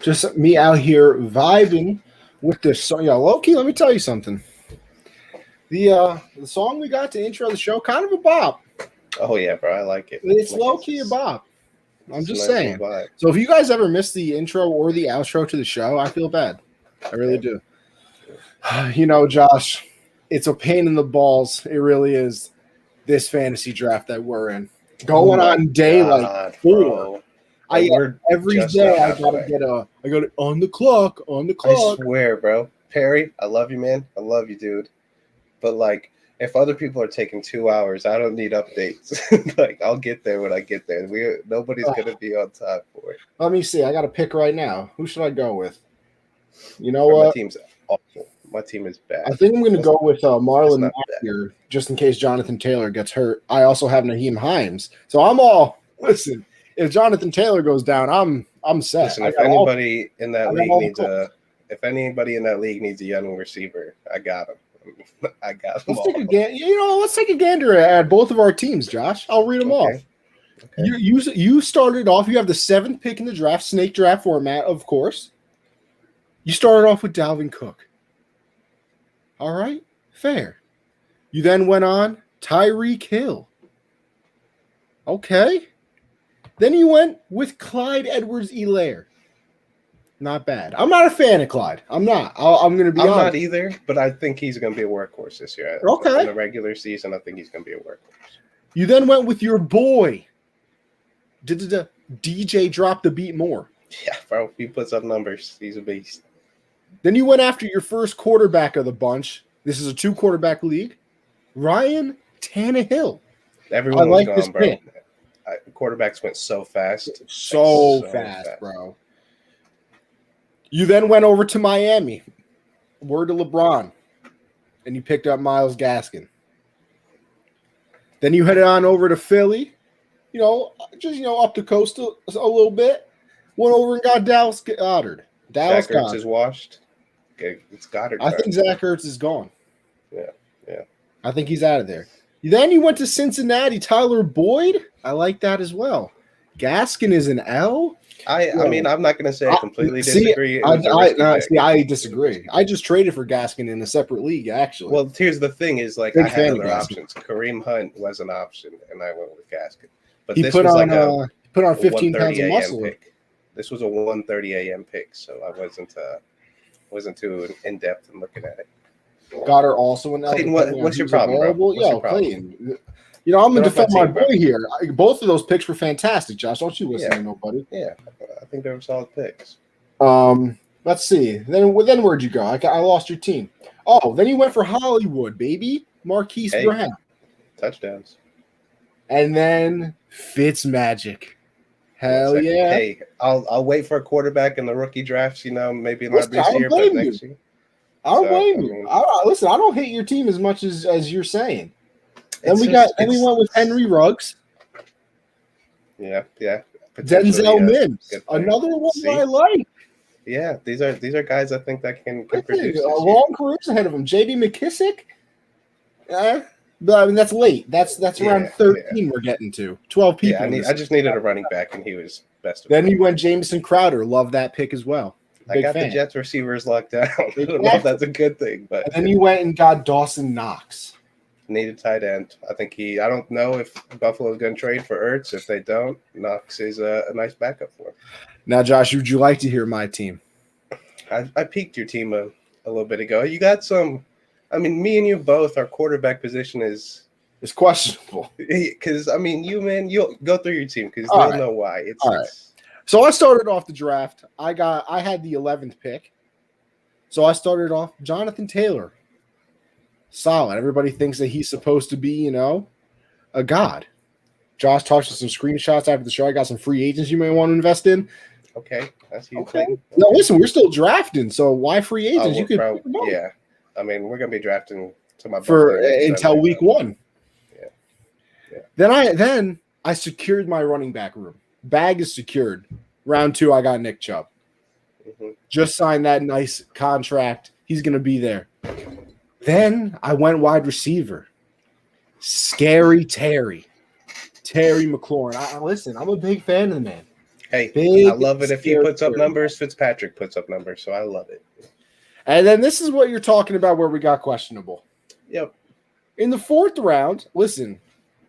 just me out here vibing with this song. Yeah, low key, let me tell you something. The song we got to intro the show, kind of a bop. Oh yeah, bro, I like it. It's Like, low key a bop. I'm just nice saying. vibe. So if you guys ever miss the intro or the outro to the show, I feel bad. I really do. Josh, it's a pain in the balls. It really is. This fantasy draft that we're in, going on day like 4. Bro. Every day I gotta on the clock. I swear, bro. Perry, I love you, man. I love you, dude. But like, if other people are taking 2 hours, I don't need updates. Like, I'll get there when I get there. Nobody's gonna be on time for it. Let me see. I got to pick right now. Who should I go with? You know what? My team's awful. My team is bad. I think I'm going to go with Marlon Mack here, just in case Jonathan Taylor gets hurt. I also have Naheem Hines, so I'm all. Listen, if Jonathan Taylor goes down, I'm set. Listen, if anybody in that league needs a young receiver, I got him. I got them. Let's take a gander at both of our teams, Josh. I'll read them off. Okay. You started off. You have the 7th pick in the draft, snake draft format, of course. You started off with Dalvin Cook. All right, fair. You then went on Tyreek Hill. Okay. Then you went with Clyde Edwards-Helaire. Not bad. I'm not a fan of Clyde. I'm not. I'm going to be honest. I'm not either, but I think he's going to be a workhorse this year. Okay. In the regular season, I think he's going to be a workhorse. You then went with your boy. DJ Drop the Beat More. Yeah, bro. He puts up numbers. He's a beast. Then you went after your first quarterback of the bunch. This is a 2-quarterback league. Ryan Tannehill. Everyone was gone, bro. Quarterbacks went so fast. So fast, bro. You then went over to Miami. Word to LeBron. And you picked up Myles Gaskin. Then you headed on over to Philly. Up the coast a little bit. Went over and got Dallas Goedert. Zach Ertz is washed. Okay, it's Goddard. I think Zach Ertz is gone. Yeah. I think he's out of there. Then you went to Cincinnati. Tyler Boyd. I like that as well. Gaskin is an L. I mean, I'm not going to say I completely disagree. I disagree. I just traded for Gaskin in a separate league, actually. Well, here's the thing: is like I had other options. Kareem Hunt was an option, and I went with Gaskin. But he put on 15 pounds of muscle. Pick. This was a 1:30 a.m. pick, so I wasn't too in depth in looking at it. Got her also in. Clayton, what's your problem, bro? Clayton. I'm going to defend my boy here. Both of those picks were fantastic, Josh. Don't you listen to nobody. Yeah, I think they were solid picks. Let's see. Then where'd you go? I lost your team. Oh, then you went for Hollywood, baby. Marquise Brown. Touchdowns. And then Fitzmagic. Hell yeah. Hey, I'll wait for a quarterback in the rookie drafts, maybe not this year, but next year. I don't blame you. Listen, I don't hate your team as much as you're saying. And we went with Henry Ruggs. Yeah. Denzel Mims, another one that I like. Yeah, these are guys I think that can produce. Long careers ahead of him. J.D. McKissick. But I mean that's late. That's around 13 we're getting to. 12 people. Yeah, I just needed a running back, and he was best. Then he went Jamison Crowder. Love that pick as well. I got the Jets receivers locked down. I don't know if that's a good thing, but and then you went and got Dawson Knox. Needed tight end. I don't know if Buffalo's going to trade for Ertz. If they don't, Knox is a nice backup for him. Now, Josh, would you like to hear my team? I peeked your team a little bit ago. You got some. I mean, me and you both. Our quarterback position is questionable. Because you'll go through your team because they'll know why. All right. So I started off the draft. I had the 11th pick. So I started off Jonathan Taylor. Solid. Everybody thinks that he's supposed to be, a god. Josh talks to some screenshots after the show. I got some free agents you may want to invest in. Okay, that's you. Okay. No, listen, we're still drafting, so why free agents? You could, yeah. I mean, we're gonna be drafting to my until week 1. Yeah. Then I secured my running back room. Bag is secured. Round 2, I got Nick Chubb. Mm-hmm. Just signed that nice contract. He's gonna be there. Then I went wide receiver. Scary Terry McLaurin. Listen, I'm a big fan of the man. Hey, Big, I love it if he scary puts up quarterback. numbers. Fitzpatrick puts up numbers, so I love it. And then this is what you're talking about where we got questionable. Yep. In the 4th round, listen,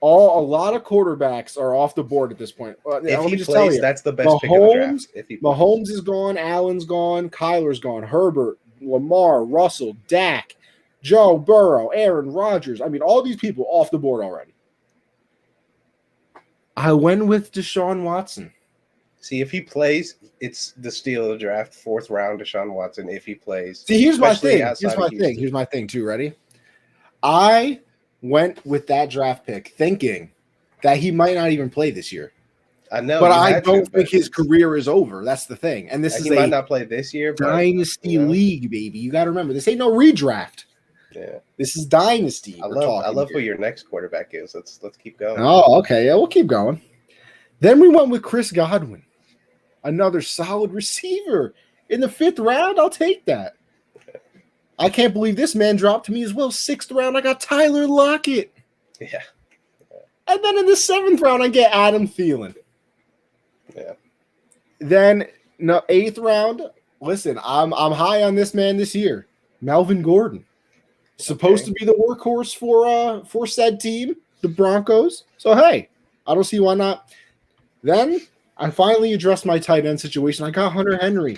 a lot of quarterbacks are off the board at this point. If let me he just tell plays, you, that's the best pick of the draft. If he plays. Mahomes is gone, Allen's gone, Kyler's gone, Herbert, Lamar, Russell, Dak, Joe Burrow, Aaron Rodgers. I mean, all these people off the board already. I went with Deshaun Watson. See, if he plays, it's the steal of the draft, 4th round, Deshaun Watson, if he plays. See, here's my especially thing. outside of Houston. Here's my thing, too. Ready? I went with that draft pick thinking that he might not even play this year. I know, but I don't think his career is over. That's the thing. And this is he might not play this year. Dynasty league, baby. You got to remember, this ain't no redraft. Yeah, this is dynasty. I love who your next quarterback is. Let's keep going. Oh, okay. Yeah, we'll keep going. Then we went with Chris Godwin, another solid receiver in the 5th round. I'll take that. I can't believe this man dropped to me as well. 6th round, I got Tyler Lockett. Yeah. And then in the 7th round, I get Adam Thielen. Yeah. Then 8th round. Listen, I'm high on this man this year. Melvin Gordon, supposed to be the workhorse for said team, the Broncos. So hey, I don't see why not. Then I finally addressed my tight end situation. I got Hunter Henry,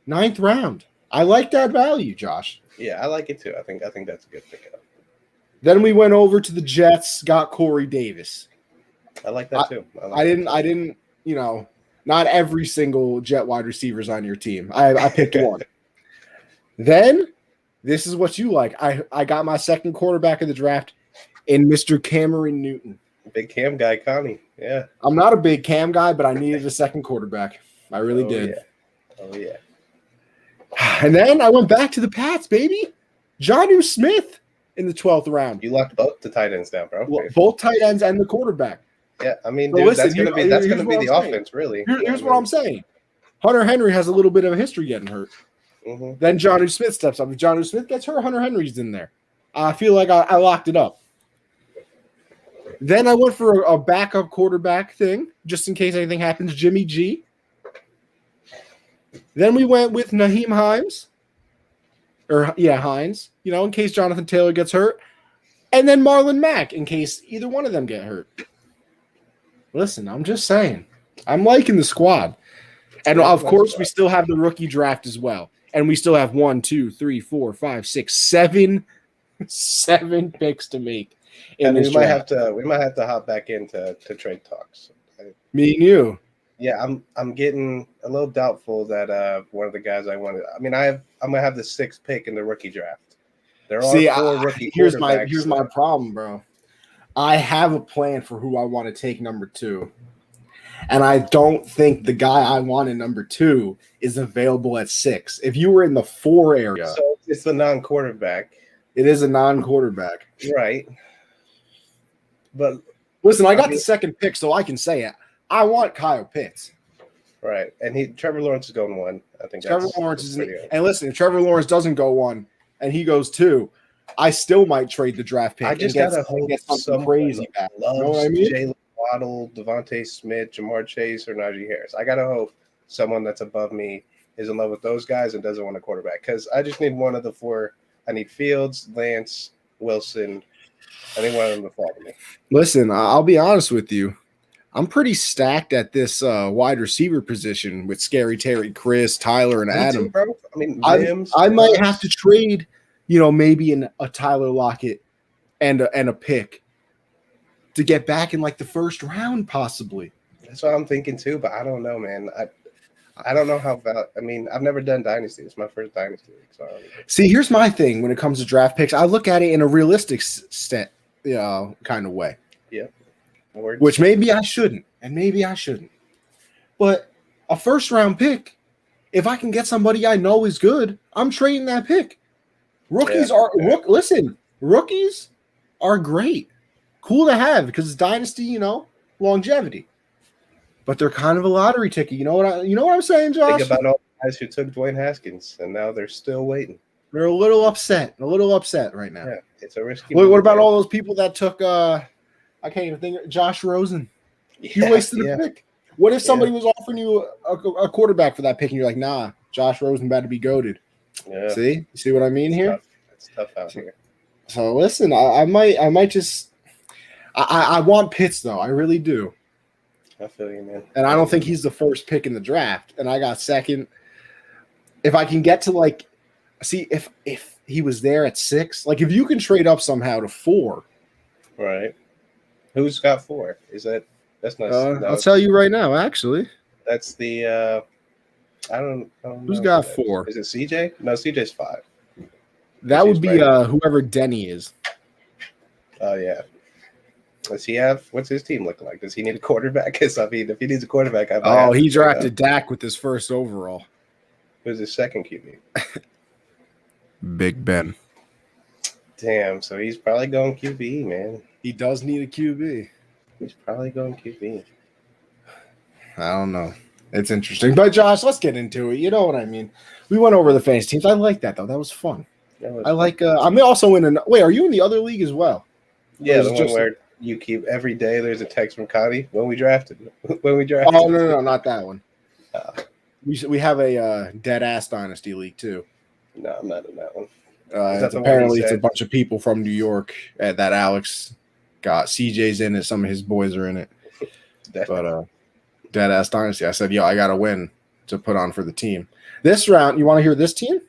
9th round. I like that value, Josh. Yeah, I like it too. I think that's a good pickup. Then we went over to the Jets, got Corey Davis. I like that too. I didn't, not every single Jet wide receiver is on your team. I picked one. Then this is what you like. I got my 2nd quarterback of the draft in Mr. Cameron Newton. Big Cam guy, Connie. Yeah. I'm not a big Cam guy, but I needed a 2nd quarterback. I really did. Yeah. Oh, yeah. And then I went back to the Pats, baby. Jonnu Smith in the 12th round. You locked both the tight ends down, bro. Well, both tight ends and the quarterback. Yeah, I mean, So dude, listen, that's gonna be the offense, really. Here's what I'm saying. Hunter Henry has a little bit of a history getting hurt. Mm-hmm. Then Jonnu Smith steps up. If Jonnu Smith gets hurt, Hunter Henry's in there. I feel like I locked it up. Then I went for a backup quarterback thing, just in case anything happens, Jimmy G. Then we went with Naheem Hines. Hines, in case Jonathan Taylor gets hurt. And then Marlon Mack, in case either one of them get hurt. Listen, I'm just saying. I'm liking the squad. And, of course, we still have the rookie draft as well. And we still have 1, 2, 3, 4, 5, 6, 7 picks to make. And we might have to hop back into trade talks. Me and you. Yeah, I'm getting a little doubtful that one of the guys I wanted. I mean, I'm gonna have the 6th pick in the rookie draft. There are 4 rookie quarterbacks. Here's my problem, bro. I have a plan for who I want to take number 2. And I don't think the guy I want in number 2 is available at 6. If you were in the 4 area. So it's the non-quarterback. It is a non-quarterback. Right. But listen, I got the 2nd pick, so I can say it. I want Kyle Pitts. Right. And Trevor Lawrence is going 1. I think Trevor Lawrence is and listen, if Trevor Lawrence doesn't go 1 and he goes 2, I still might trade the draft pick. I just gotta hope get something crazy back. You know what I mean? Jalen Waddle, Devontae Smith, Jamar Chase, or Najee Harris. I gotta hope someone that's above me is in love with those guys and doesn't want a quarterback. Because I just need one of the 4. I need Fields, Lance, Wilson. I need one of them to fall to me. Listen, I'll be honest with you. I'm pretty stacked at this wide receiver position with Scary Terry, Chris, Tyler, and Adam. Too, bro. I mean, I might have to trade, maybe a Tyler Lockett and a pick to get back in like the 1st round, possibly. That's what I'm thinking too, but I don't know, man. I don't know how about. I mean, I've never done Dynasty. It's my first Dynasty league. So see, here's my thing when it comes to draft picks. I look at it in a realistic kind of way. Yeah. Which maybe I shouldn't, and maybe I shouldn't. But a 1st round pick, if I can get somebody I know is good, I'm trading that pick. Rookies are great. Cool to have because it's dynasty, longevity. But they're kind of a lottery ticket. You know what I'm saying, Josh? Think about all the guys who took Dwayne Haskins, and now they're still waiting. They're a little upset right now. Yeah, it's a risky. What about all those people that took? I can't even think. Josh Rosen. You wasted a pick. What if somebody was offering you a quarterback for that pick and you're like, nah, Josh Rosen about to be goated? Yeah. See? You see what I mean here? Tough. It's tough out here. So listen, I might just I want Pitts though. I really do. I feel you, man. And I don't think he's the first pick in the draft. And I got second. If I can get to like see if he was there at 6, like if you can trade up somehow to 4. Right. Who's got 4? That's not I'll tell you right now, actually. That's the I don't Who's know got 4? Is it CJ? No, CJ's 5. That would be whoever Denny is. Oh yeah. Does he have what's his team look like? Does he need a quarterback? Because I mean, if he needs a quarterback, he drafted Dak with his first overall. Who's his second QB? Big Ben. Damn, so he's probably going QB, man. He does need a QB. He's probably going QB. I don't know. It's interesting. But Josh, let's get into it. You know what I mean? We went over the fantasy teams. I like that though. That was fun. I like I'm also in wait, are you in the other league as well? Yeah, the one where you keep every day there's a text from Connie when we drafted. Oh no, not that one. We have a dead ass dynasty league too. No, I'm not in that one. Apparently it's a bunch of people from New York that Alex got. CJ's in it, some of his boys are in it. But dead ass dynasty. I said, yo, I gotta win to put on for the team. This round, you want to hear this team?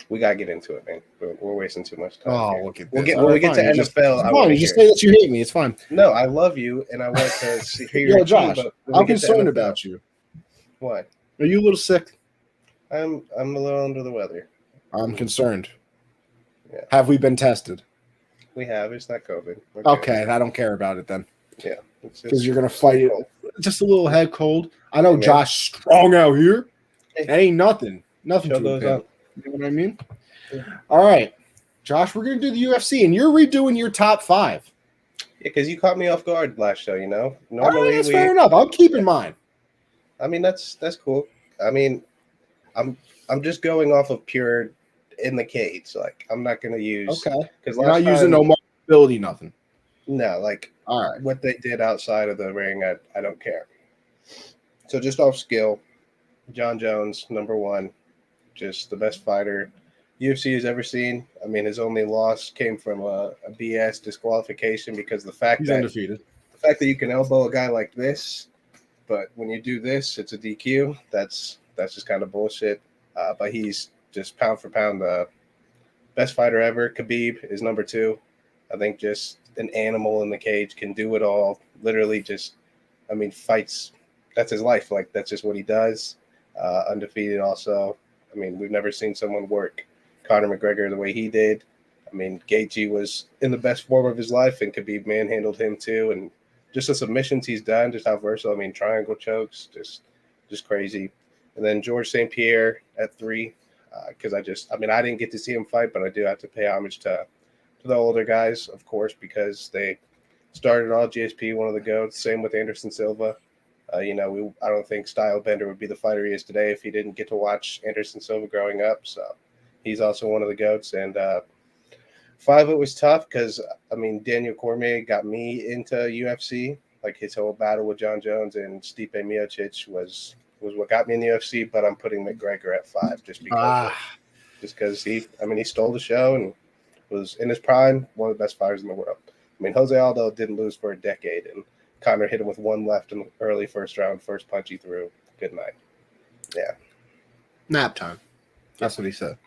We gotta get into it, man. We're wasting too much time. Oh, look at this. When we get to NFL, you just say that you hate me. It's fine. No, I love you, and I want to hear your Josh, team, I'm concerned about you. Why? Are you a little sick? I'm a little under the weather. I'm concerned. Yeah. Have we been tested? We have. It's not COVID. Okay, I don't care about it then. Yeah. Because you're going to fight it. Just a little head cold. I know Josh strong out here. That ain't nothing. Nothing to him. You know what I mean? Yeah. All right. Josh, we're going to do the UFC, and you're redoing your top 5. Yeah, because you caught me off guard last show, you know? Normally, that's fair enough. I'll keep in mind. I mean, that's cool. I mean, I'm just going off of pure in the cage. Like, I'm not going to use... Okay. Because we're not using no mobility, nothing. No, like, all right, what they did outside of the ring, I don't care. So just off skill, John Jones, number 1, just the best fighter UFC has ever seen. I mean, his only loss came from a BS disqualification because he's undefeated. The fact that you can elbow a guy like this, but when you do this, it's a DQ. That's just kind of bullshit. But he's just pound for pound the best fighter ever. Khabib is number 2. I think just an animal in the cage, can do it all. Literally just, I mean, fights. That's his life. Like, that's just what he does. Undefeated also. I mean, we've never seen someone work Conor McGregor the way he did. I mean, Gaethje was in the best form of his life, and Khabib manhandled him too. And just the submissions he's done, just how versatile. I mean, triangle chokes, just crazy. And then George St. Pierre at 3, because I didn't get to see him fight, but I do have to pay homage to the older guys, of course, because they started all GSP, one of the GOATs. Same with Anderson Silva. I don't think Stylebender would be the fighter he is today if he didn't get to watch Anderson Silva growing up. So he's also one of the GOATs. And 5, it was tough because, I mean, Daniel Cormier got me into UFC. Like, his whole battle with John Jones and Stipe Miocic was what got me in the UFC. But I'm putting McGregor at 5 just because he stole the show and was in his prime, one of the best fighters in the world. I mean, Jose Aldo didn't lose for a decade, and Conor hit him with 1 left in the early first round, first punch he threw. Good night. Yeah. Nap time. That's what he said.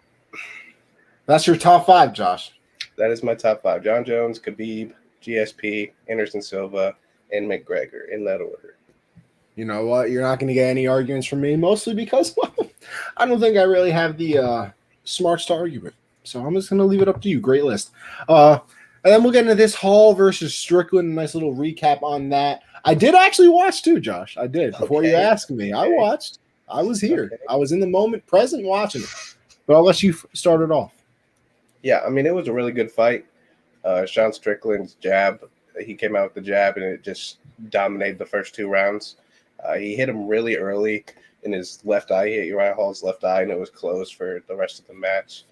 That's your top 5, Josh. That is my top 5. John Jones, Khabib, GSP, Anderson Silva, and McGregor in that order. You know what? You're not going to get any arguments from me, mostly because, well, I don't think I really have the smarts to argue with. So I'm just going to leave it up to you. Great list. And then we'll get into this Hall versus Strickland. Nice little recap on that. I did actually watch too, Josh. I did. Before you asked me, I watched. I was here. I was in the moment, present, watching it. But I'll let you start it off. Yeah, I mean, it was a really good fight. Sean Strickland's jab, he came out with the jab, and it just dominated the first 2 rounds. He hit him really early in his left eye. He hit Uriah Hall's left eye, and it was closed for the rest of the match.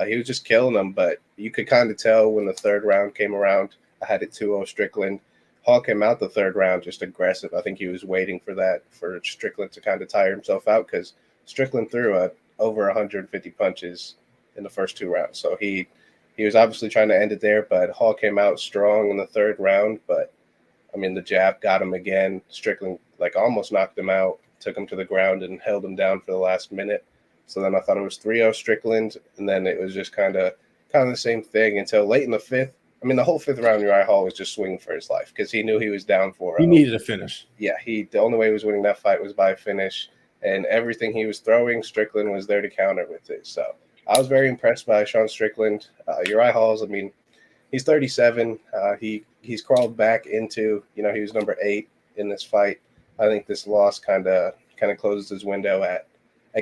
He was just killing them, but you could kind of tell when the 3rd round came around. I had it 2-0 Strickland. Hall came out the third round just aggressive. I think he was waiting for Strickland to kind of tire himself out because Strickland threw over 150 punches in the first 2 rounds. So he was obviously trying to end it there, but Hall came out strong in the third round. But, I mean, the jab got him again. Strickland, like, almost knocked him out, took him to the ground and held him down for the last minute. So then I thought it was 3-0 Strickland, and then it was just kind of the same thing until late in the fifth. I mean, the whole fifth round, Uriah Hall was just swinging for his life because he knew he was down 4-0. He needed a finish. Yeah, the only way he was winning that fight was by a finish, and everything he was throwing, Strickland was there to counter with it. So I was very impressed by Sean Strickland. Uriah Hall's, I mean, he's 37. He's crawled back into, he was number 8 in this fight. I think this loss kind of closes his window at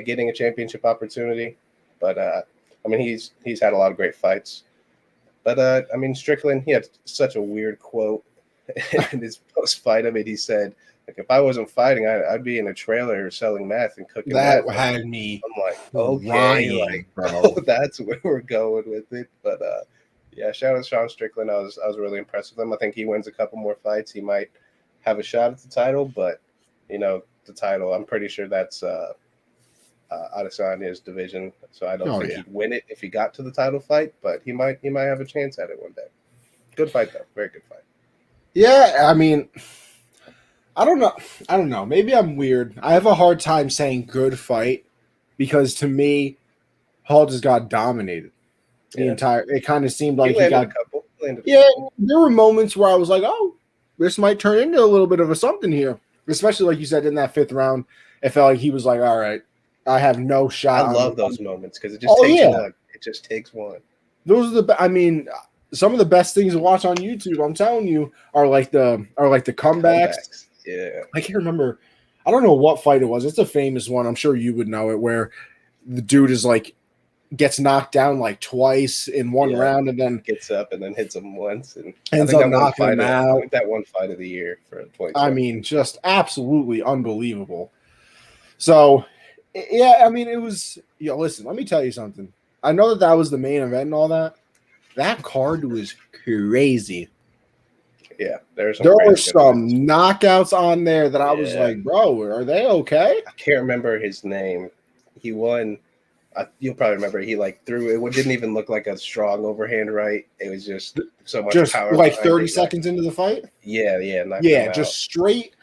getting a championship opportunity. But I mean, he's had a lot of great fights. But I mean, Strickland, he had such a weird quote in his post-fight. I mean, he said, like, if I wasn't fighting, I'd be in a trailer selling meth and cooking. That had me. I'm like, okay, lying, bro. That's where we're going with it. But yeah, shout out to Sean Strickland. I was really impressed with him. I think he wins a couple more fights. He might have a shot at the title, but the title, I'm pretty sure that's Adesanya's division. So I don't think he'd win it if he got to the title fight, but he might have a chance at it one day. Good fight though, very good fight. Yeah, I mean, I don't know. Maybe I'm weird. I have a hard time saying good fight because to me, Hall just got dominated. It kind of seemed like he got a couple. There were moments where I was like, oh, this might turn into a little bit of a something here. Especially like you said in that fifth round, it felt like he was like, all right, I have no shot. I love those moments because it just takes one. It just takes one. Those are I mean, some of the best things to watch on YouTube, I'm telling you, are like the comebacks. Yeah. I can't remember. I don't know what fight it was. It's a famous one. I'm sure you would know it, where the dude is like gets knocked down like twice in one round and then gets up and then hits him once and ends up knocking him out. I think that one fight of the year for 2020. I mean, just absolutely unbelievable. So, yeah, I mean, it was. Listen, let me tell you something. I know that was the main event and all that. That card was crazy. Yeah, there were some knockouts on there that I was like, bro, are they okay? I can't remember his name. He won. You'll probably remember. He threw it. Didn't even look like a strong overhand right. It was just so much power. Like 30 seconds into the fight. Yeah, just straight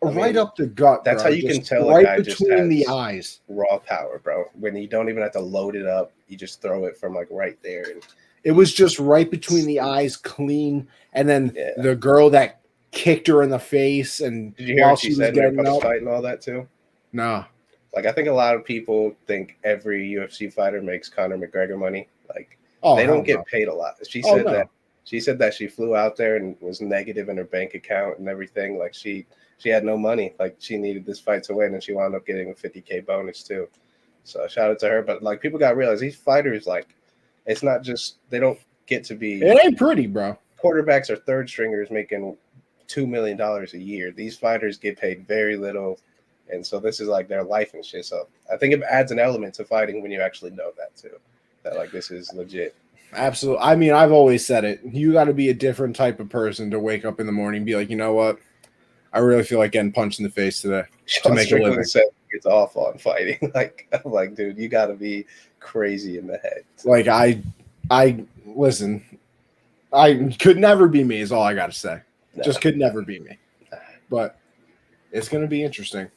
right up the gut. That's bro. How you just can tell right a guy between just has the eyes. Raw power, bro. When you don't even have to load it up, you just throw it from right there. And it was just right between the eyes, clean. And then the girl that kicked her in the face, and did you hear what she said in her fight and all that too? No. I think a lot of people think every UFC fighter makes Conor McGregor money. They don't get paid a lot. She said that she flew out there and was negative in her bank account and everything. She had no money. She needed this fight to win, and she wound up getting a $50K bonus too. So shout out to her. But people got to realize these fighters, it's not just they don't get to be. It ain't pretty, bro. Quarterbacks or third stringers making $2 million a year. These fighters get paid very little. And so this is their life and shit. So I think it adds an element to fighting when you actually know that too. That this is legit. Absolutely. I mean, I've always said it. You got to be a different type of person to wake up in the morning and be like, you know what? I really feel like getting punched in the face today to make a living. Said it's off on fighting. I'm like, dude, you got to be crazy in the head. I listen. I could never be me. Is all I got to say. No. Just could never be me. But it's going to be interesting.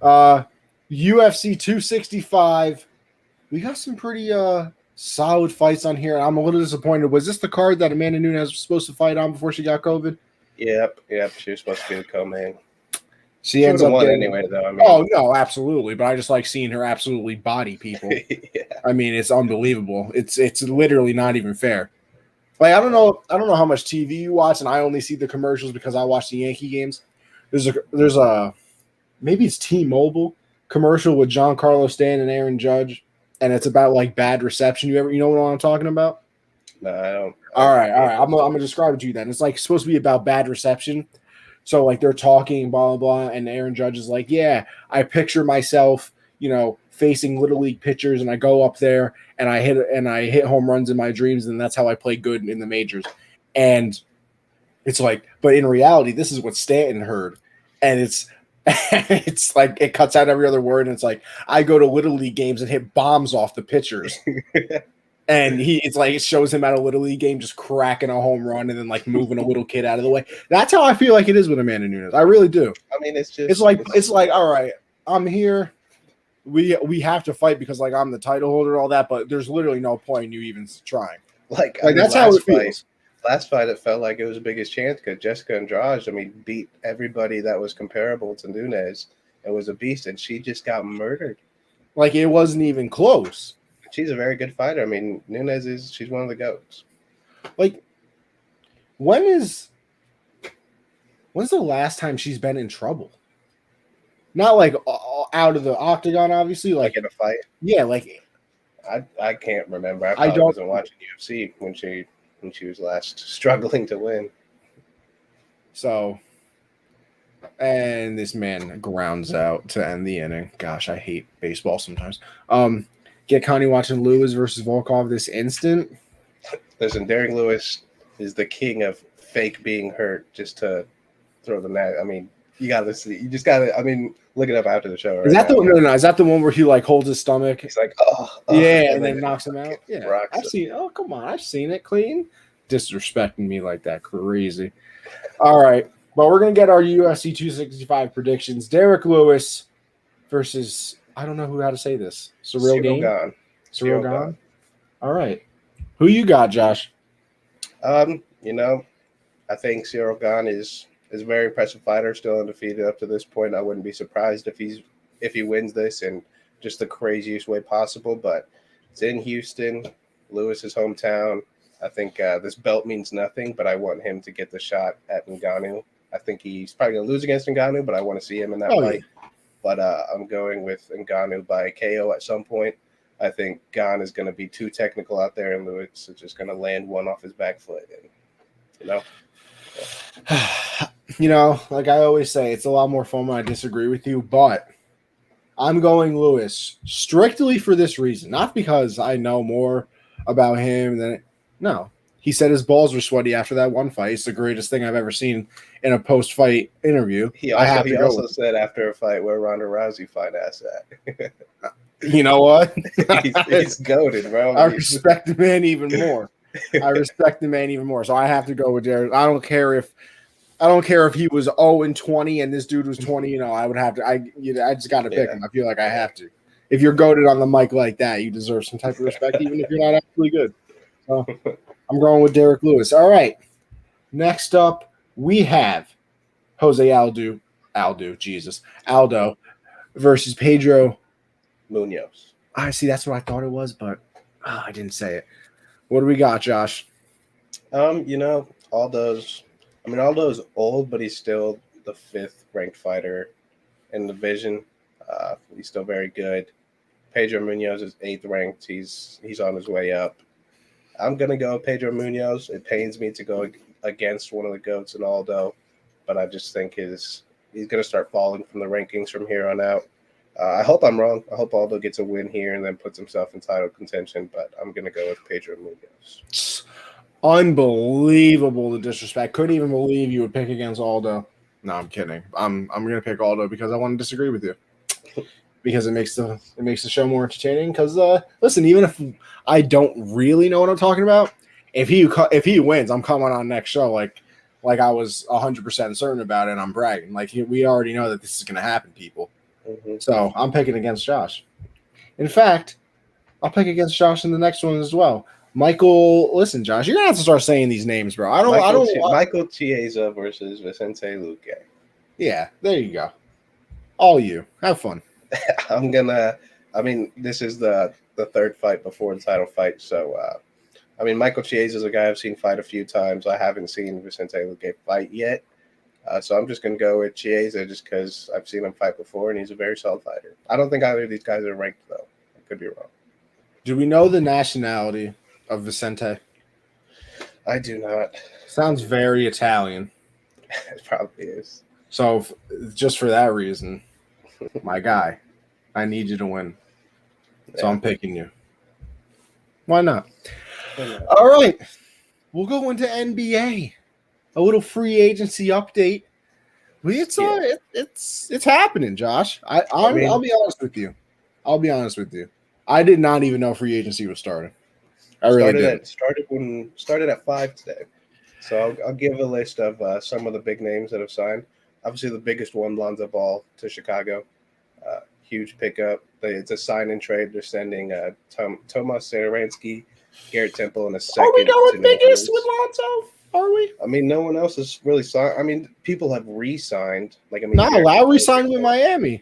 UFC 265. We got some pretty solid fights on here. I'm a little disappointed. Was this the card that Amanda Nunes was supposed to fight on before she got COVID? Yep. She was supposed to be the co-main. She ends up won anyway, though. I mean, oh no, absolutely. But I just like seeing her absolutely body people. Yeah. I mean, it's unbelievable. It's literally not even fair. I don't know how much TV you watch, and I only see the commercials because I watch the Yankee games. There's a maybe it's T-Mobile commercial with Giancarlo Stanton and Aaron Judge, and it's about bad reception. You know what I'm talking about? No, I don't. All right. I'm gonna describe it to you then. It's supposed to be about bad reception. So they're talking blah blah blah, and Aaron Judge is like, yeah, I picture myself, facing little league pitchers, and I go up there and I hit home runs in my dreams, and that's how I play good in the majors. And It's like, but in reality, this is what Stanton heard, and it's like it cuts out every other word, and it's like I go to Little League games and hit bombs off the pitchers. And it's like it shows him at a Little League game just cracking a home run and then like moving a little kid out of the way. That's how I feel like it is with Amanda Nunes. I really do. I mean, it's like all right, I'm here. We have to fight because like I'm the title holder and all that, but there's literally no point in you even trying. Like I mean, that's how it feels. Last fight, it felt like it was the biggest chance because Jessica Andrade, I mean, beat everybody that was comparable to Nunes and was a beast, and she just got murdered. Like it wasn't even close. She's a very good fighter. I mean, she's one of the GOATs. Like, when's the last time she's been in trouble? Not like out of the octagon, obviously. Like in a fight? Yeah, like I can't remember. I wasn't watching UFC when she was last struggling to win. So, and this man grounds out to end the inning. Gosh, I hate baseball sometimes. Get Connie watching Lewis versus Volkov this instant. Listen, Derek Lewis is the king of fake being hurt just to throw the net. I mean, you gotta see. You just gotta. I mean, look it up after the show. Right? Is that the one? No. Is that the one where he like holds his stomach? He's like, yeah, and then knocks him out. Yeah, I've seen. Oh, come on, I've seen it. Clean, disrespecting me like that, crazy. All right, but we're gonna get our UFC 265 predictions. Derek Lewis versus. I don't know how to say this. Cyril Gane. All right. Who you got, Josh? I think Cyril Gane is a very impressive fighter, still undefeated up to this point. I wouldn't be surprised if he wins this in just the craziest way possible. But it's in Houston, Lewis's hometown. I think this belt means nothing, but I want him to get the shot at Ngannou. I think he's probably going to lose against Ngannou, but I want to see him in that fight. Yeah. But I'm going with Ngannou by KO at some point. I think Gane is going to be too technical out there, and Lewis is just going to land one off his back foot. And, like I always say, it's a lot more fun when I disagree with you, but I'm going Lewis strictly for this reason. Not because I know more about him than no. He said his balls were sweaty after that one fight. It's the greatest thing I've ever seen in a post-fight interview. He also said after a fight, where Ronda Rousey fight ass at. You know what? he's goated, bro. I respect the man even more. So I have to go with Derek. I don't care if he was 0-20 and this dude was 20. I would have to. I just got to pick him. I feel like I have to. If you're goated on the mic like that, you deserve some type of respect, even if you're not actually good. So I'm going with Derek Lewis. All right. Next up, we have Jose Aldo versus Pedro Munoz. I see. That's what I thought it was, but I didn't say it. What do we got, Josh? Aldo's old, but he's still the 5th ranked fighter in the division. He's still very good. Pedro Munoz is 8th ranked. He's on his way up. I'm going to go with Pedro Munoz. It pains me to go against one of the GOATs in Aldo, but I just think he's going to start falling from the rankings from here on out. I hope I'm wrong. I hope Aldo gets a win here and then puts himself in title contention, but I'm going to go with Pedro Munoz. Unbelievable, the disrespect. Couldn't even believe you would pick against Aldo. No, I'm kidding. I'm going to pick Aldo because I want to disagree with you. Because it makes the show more entertaining. Because listen, even if I don't really know what I'm talking about, if he wins, I'm coming on next show like I was 100% certain about it, and I'm bragging. Like we already know that this is going to happen, people. Mm-hmm. So I'm picking against Josh. In fact, I'll pick against Josh in the next one as well. Michael, listen, Josh, you're gonna have to start saying these names, bro. Michael Chiesa versus Vicente Luque. Yeah, there you go. All you have fun. This is the 3rd fight before the title fight. So, Michael Chiesa is a guy I've seen fight a few times. I haven't seen Vicente Luque fight yet. So I'm just going to go with Chiesa just because I've seen him fight before, and he's a very solid fighter. I don't think either of these guys are ranked, though. I could be wrong. Do we know the nationality of Vicente? I do not. Sounds very Italian. It probably is. So just for that reason, my guy, I need you to win. Yeah. So I'm picking you. Why not? All right. We'll go into NBA. a little free agency update. It's happening, Josh. I'll be honest with you. I did not even know free agency was starting. I really did. Started at 5 today. So I'll give a list of some of the big names that have signed. Obviously, the biggest one, Lonzo Ball to Chicago. Huge pickup. It's a sign and trade. They're sending Tomas Satoransky, Garrett Temple, and a second. Are we going biggest with Lonzo? Are we? I mean, no one else has really signed. I mean, people have re-signed. Lowry signed with Miami.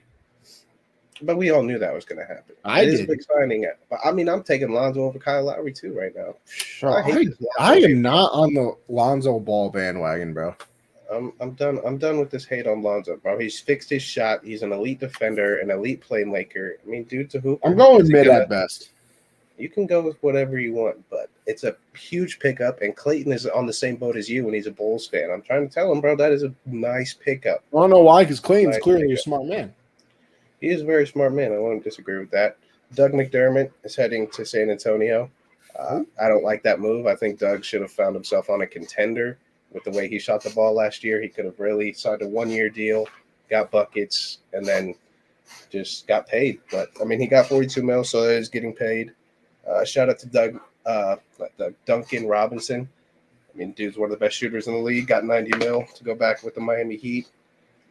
But we all knew that was going to happen. It is a big signing. But I mean, I'm taking Lonzo over Kyle Lowry too right now. I am not on the Lonzo Ball bandwagon, bro. I'm done. I'm done with this hate on Lonzo, bro. He's fixed his shot. He's an elite defender, an elite playmaker. I mean, dude's a hooper. I'm going mid at best. You can go with whatever you want, but it's a huge pickup, and Clayton is on the same boat as you, and he's a Bulls fan. I'm trying to tell him, bro, that is a nice pickup. I don't know why, because Clayton's clearly a smart man. He is a very smart man. I won't disagree with that. Doug McDermott is heading to San Antonio. I don't like that move. I think Doug should have found himself on a contender with the way he shot the ball last year. He could have really signed a 1-year deal, got buckets, and then just got paid. But, I mean, he got $42 million, so he's getting paid. Shout out to Duncan Robinson. I mean, dude's one of the best shooters in the league. Got $90 million to go back with the Miami Heat.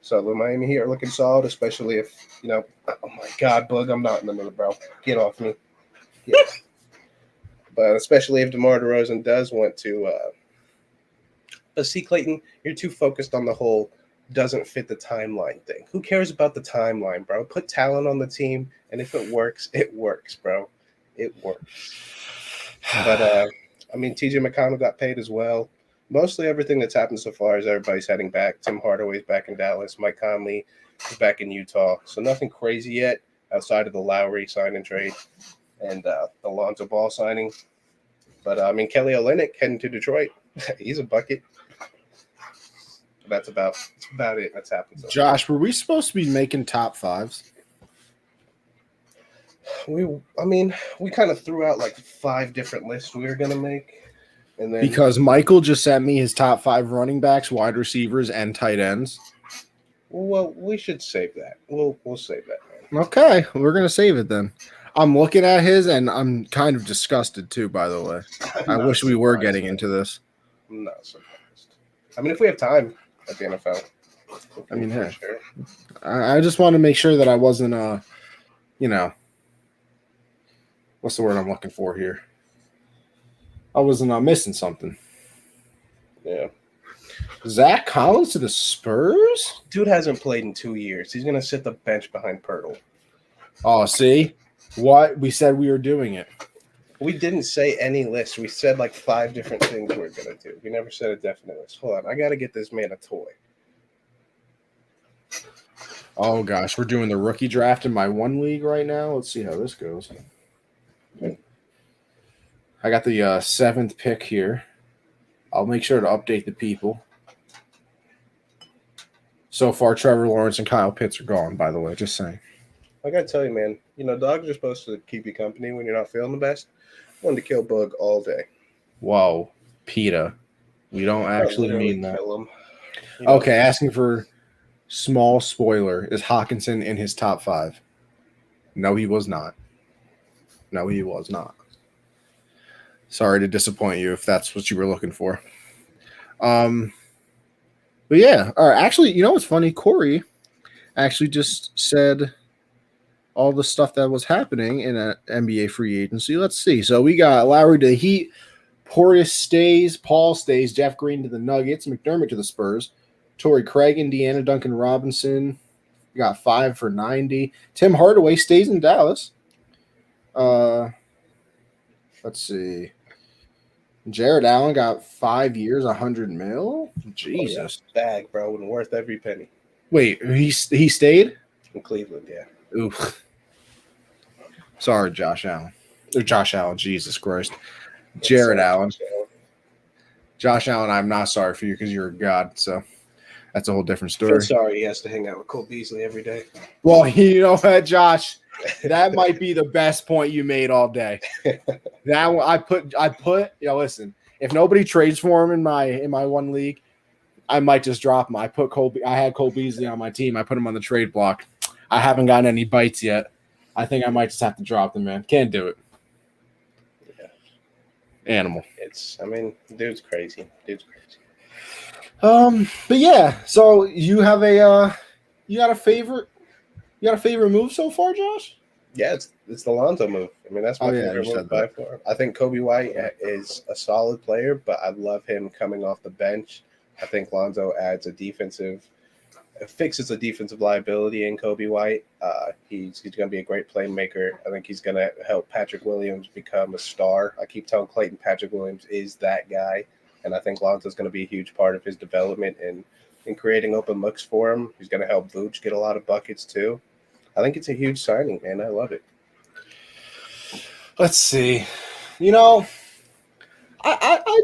So the Miami Heat are looking solid, especially if, oh my God, Bug, I'm not in the middle, bro. Get off me. Yeah. But especially if DeMar DeRozan does want to. But see, Clayton, you're too focused on the whole doesn't fit the timeline thing. Who cares about the timeline, bro? Put talent on the team, and if it works, bro. It works. But, I mean, TJ McConnell got paid as well. Mostly everything that's happened so far is everybody's heading back. Tim Hardaway's back in Dallas. Mike Conley is back in Utah. So nothing crazy yet outside of the Lowry sign and trade and the Lonzo Ball signing. But, I mean, Kelly Olynyk heading to Detroit. He's a bucket. That's about it. That's happened so Josh, were we supposed to be making top fives? We kind of threw out like 5 different lists we were going to make. And then, because Michael just sent me his top 5 running backs, wide receivers, and tight ends. Well, we should save that. We'll save that, man. Okay, we're going to save it then. I'm looking at his, and I'm kind of disgusted too, by the way. I wish we were getting into this. I'm not surprised. I mean, if we have time at the NFL. I mean, hey, sure. I just want to make sure that I wasn't, what's the word I'm looking for here? I wasn't missing something. Yeah. Zach Collins to the Spurs? Dude hasn't played in 2 years. He's going to sit the bench behind Pirtle. Oh, see? What? We said we were doing it. We didn't say any list. We said like 5 different things we were going to do. We never said a definite list. Hold on. I got to get this man a toy. Oh, gosh. We're doing the rookie draft in my one league right now. Let's see how this goes. I got the 7th pick here. I'll make sure to update the people. So far, Trevor Lawrence and Kyle Pitts are gone, by the way. Just saying. I got to tell you, man, dogs are supposed to keep you company when you're not feeling the best. I wanted to kill Bug all day. Whoa, PETA. We don't actually mean that. Kill him. Okay, asking for small spoiler. Is Hawkinson in his top 5? No, he was not. No, he was not. Sorry to disappoint you if that's what you were looking for. But yeah, all right. Actually, you know what's funny? Corey actually just said all the stuff that was happening in an NBA free agency. Let's see. So we got Lowry to the Heat, Portis stays, Paul stays, Jeff Green to the Nuggets, McDermott to the Spurs, Torrey Craig, Indiana, Duncan Robinson. We got 5 for $90. Tim Hardaway stays in Dallas. Let's see. Jared Allen got 5 years, $100 million. Jesus, bag, bro, and worth every penny. Wait, he stayed in Cleveland, yeah. Oof. Sorry, Josh Allen. Or Josh Allen, Jesus Christ. Jared Allen. Josh Allen, I'm not sorry for you because you're a god, so that's a whole different story. I'm sorry he has to hang out with Cole Beasley every day. Well, you know what, Josh? That might be the best point you made all day. That one, I put. Listen, if nobody trades for him in my one league, I might just drop him. I had Cole Beasley on my team. I put him on the trade block. I haven't gotten any bites yet. I think I might just have to drop them, man. Can't do it. Yeah. Animal. Dude's crazy. But yeah, so you have you got a favorite move so far, Josh? Yeah, it's the Lonzo move. That's my favorite move by far. I think Kobe White is a solid player, but I love him coming off the bench. I think Lonzo fixes a defensive liability in Kobe White. He's going to be a great playmaker. I think he's going to help Patrick Williams become a star. I keep telling Clayton Patrick Williams is that guy, and I think Lonzo's going to be a huge part of his development in creating open looks for him. He's going to help Vooch get a lot of buckets too. I think it's a huge signing, man. I love it. Let's see. I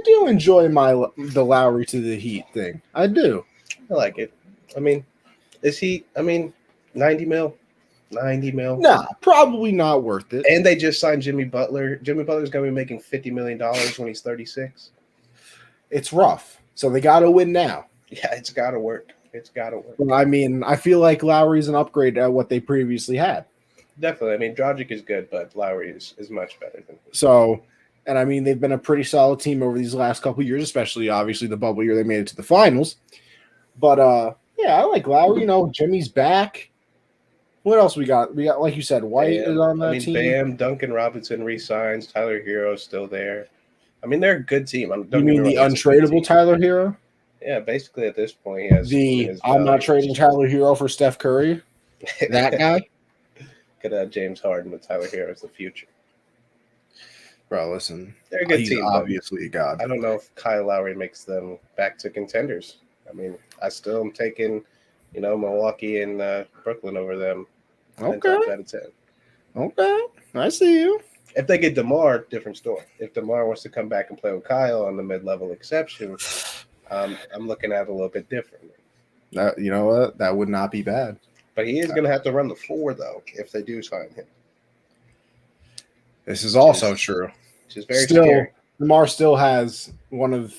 do enjoy the Lowry to the Heat thing. I do. I like it. Is he? 90 mil? 90 mil? Nah, probably not worth it. And they just signed Jimmy Butler. Jimmy Butler's going to be making $50 million when he's 36. It's rough. So they got to win now. Yeah, it's got to work. I feel like Lowry's an upgrade at what they previously had. Definitely. Dragic is good, but Lowry is much better than him. So, and they've been a pretty solid team over these last couple of years, especially obviously the bubble year they made it to the finals. But yeah, I like Lowry. Jimmy's back. What else we got? We got, like you said, White is on that team. Bam, Duncan Robinson re-signs. Tyler Hero's still there. They're a good team. You mean the untradeable Tyler Hero? Yeah, basically at this point he has I'm not trading Tyler Hero for Steph Curry. That guy. Could have James Harden with Tyler Hero as the future. Bro, listen. They're a good team. Obviously a god. I don't know if Kyle Lowry makes them back to contenders. I still am taking, Milwaukee and Brooklyn over them. Okay. 10 times out of 10. Okay. I see you. If they get DeMar, different story. If DeMar wants to come back and play with Kyle on the mid-level exception, I'm looking at it a little bit differently. You know what? That would not be bad. But he is going to have to run the floor, though, if they do sign him. This is also true. Which is very scary. DeMar still has was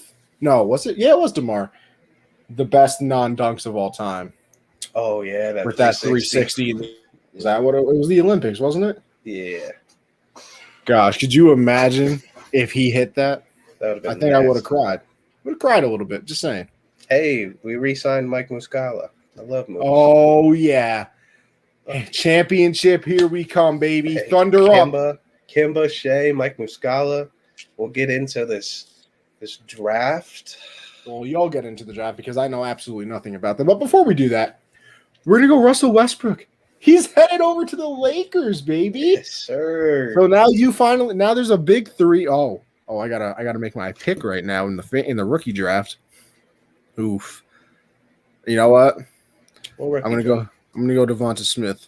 it? Yeah, it was DeMar. The best non-dunks of all time. Oh, yeah. With that 360. Is that what it was? The Olympics, wasn't it? Yeah. Gosh, could you imagine if he hit that? That would have been I think I would have cried. Would have cried a little bit, just saying. Hey, we re-signed Mike Muscala. I love Moose. Oh, yeah. Championship, here we come, baby. Hey, Thunder up. Kimba, Shea, Mike Muscala. We'll get into this draft. Well, y'all get into the draft because I know absolutely nothing about them. But before we do that, we're going to go Russell Westbrook. He's headed over to the Lakers, baby. Yes, sir. So now there's a big three. Oh, I gotta make my pick right now in the rookie draft. Oof. You know what? I'm gonna go Devonta Smith.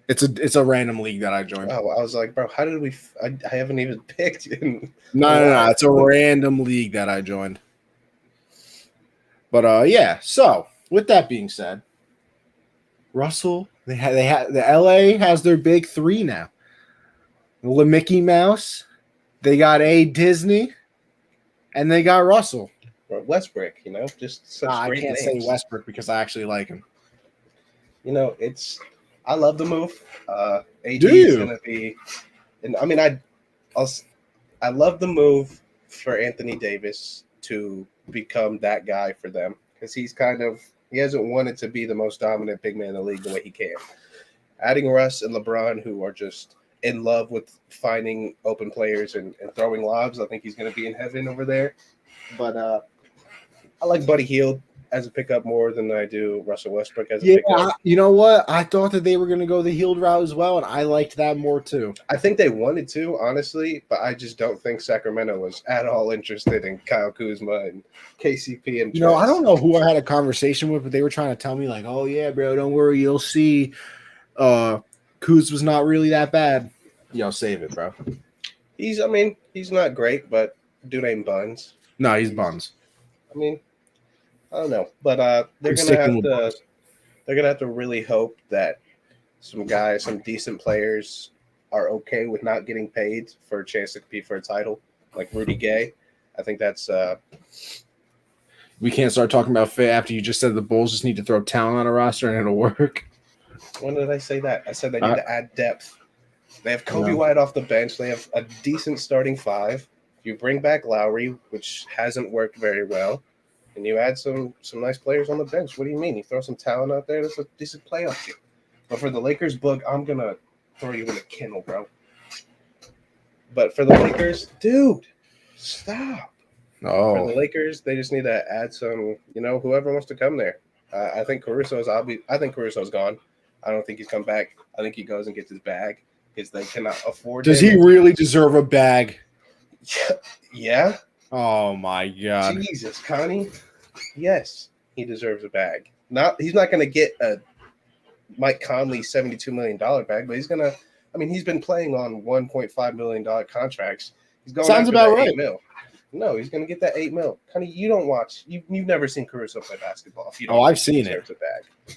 It's a random league that I joined. Oh, I was like, bro, how did we? I haven't even picked. No. It's a random league that I joined. But yeah. So with that being said, Russell, the LA has their big three now. The Mickey Mouse, they got Disney, and they got Russell. Westbrook, just such great I can't names. say Westbrook because I actually like him. I love the move. AD is going to be, and I love the move for Anthony Davis to become that guy for them because he hasn't wanted to be the most dominant big man in the league the way he can. Adding Russ and LeBron, who are just in love with finding open players and throwing lobs, I think he's going to be in heaven over there. But I like Buddy Hield as a pickup more than I do Russell Westbrook as a pickup. You know what? I thought that they were going to go the Hield route as well, and I liked that more too. I think they wanted to, honestly, but I just don't think Sacramento was at all interested in Kyle Kuzma and KCP. And I don't know who I had a conversation with, but they were trying to tell me like, "Oh yeah, bro, don't worry, you'll see. Kuz was not really that bad. Yo, save it, bro. He's not great, but dude ain't buns. No, he's buns. I don't know, but they're gonna have to really hope that some decent players are okay with not getting paid for a chance to compete for a title, like Rudy Gay. I think that's We can't start talking about fit after you just said the Bulls just need to throw talent on a roster and it'll work. When did I say that? I said they need to add depth. They have Kobe White off the bench. They have a decent starting five. You bring back Lowry, which hasn't worked very well, and you add some nice players on the bench. What do you mean? You throw some talent out there, that's a decent playoff team. But for the Lakers, Boog, I'm going to throw you in a kennel, bro. But for the Lakers, dude, stop. Oh. For the Lakers, they just need to add some, whoever wants to come there. I think Caruso's gone. I don't think he's come back. I think he goes and gets his bag because they cannot afford Does he really deserve a bag? Yeah. Oh, my God. Jesus, Connie. Yes, he deserves a bag. He's not going to get a Mike Conley $72 million bag, but he's going to – he's been playing on $1.5 million contracts. He's going Sounds about right. $8 million. No, he's going to get that $8 million. Connie, you don't watch – you've never seen Caruso play basketball. If you don't I've seen it. A bag.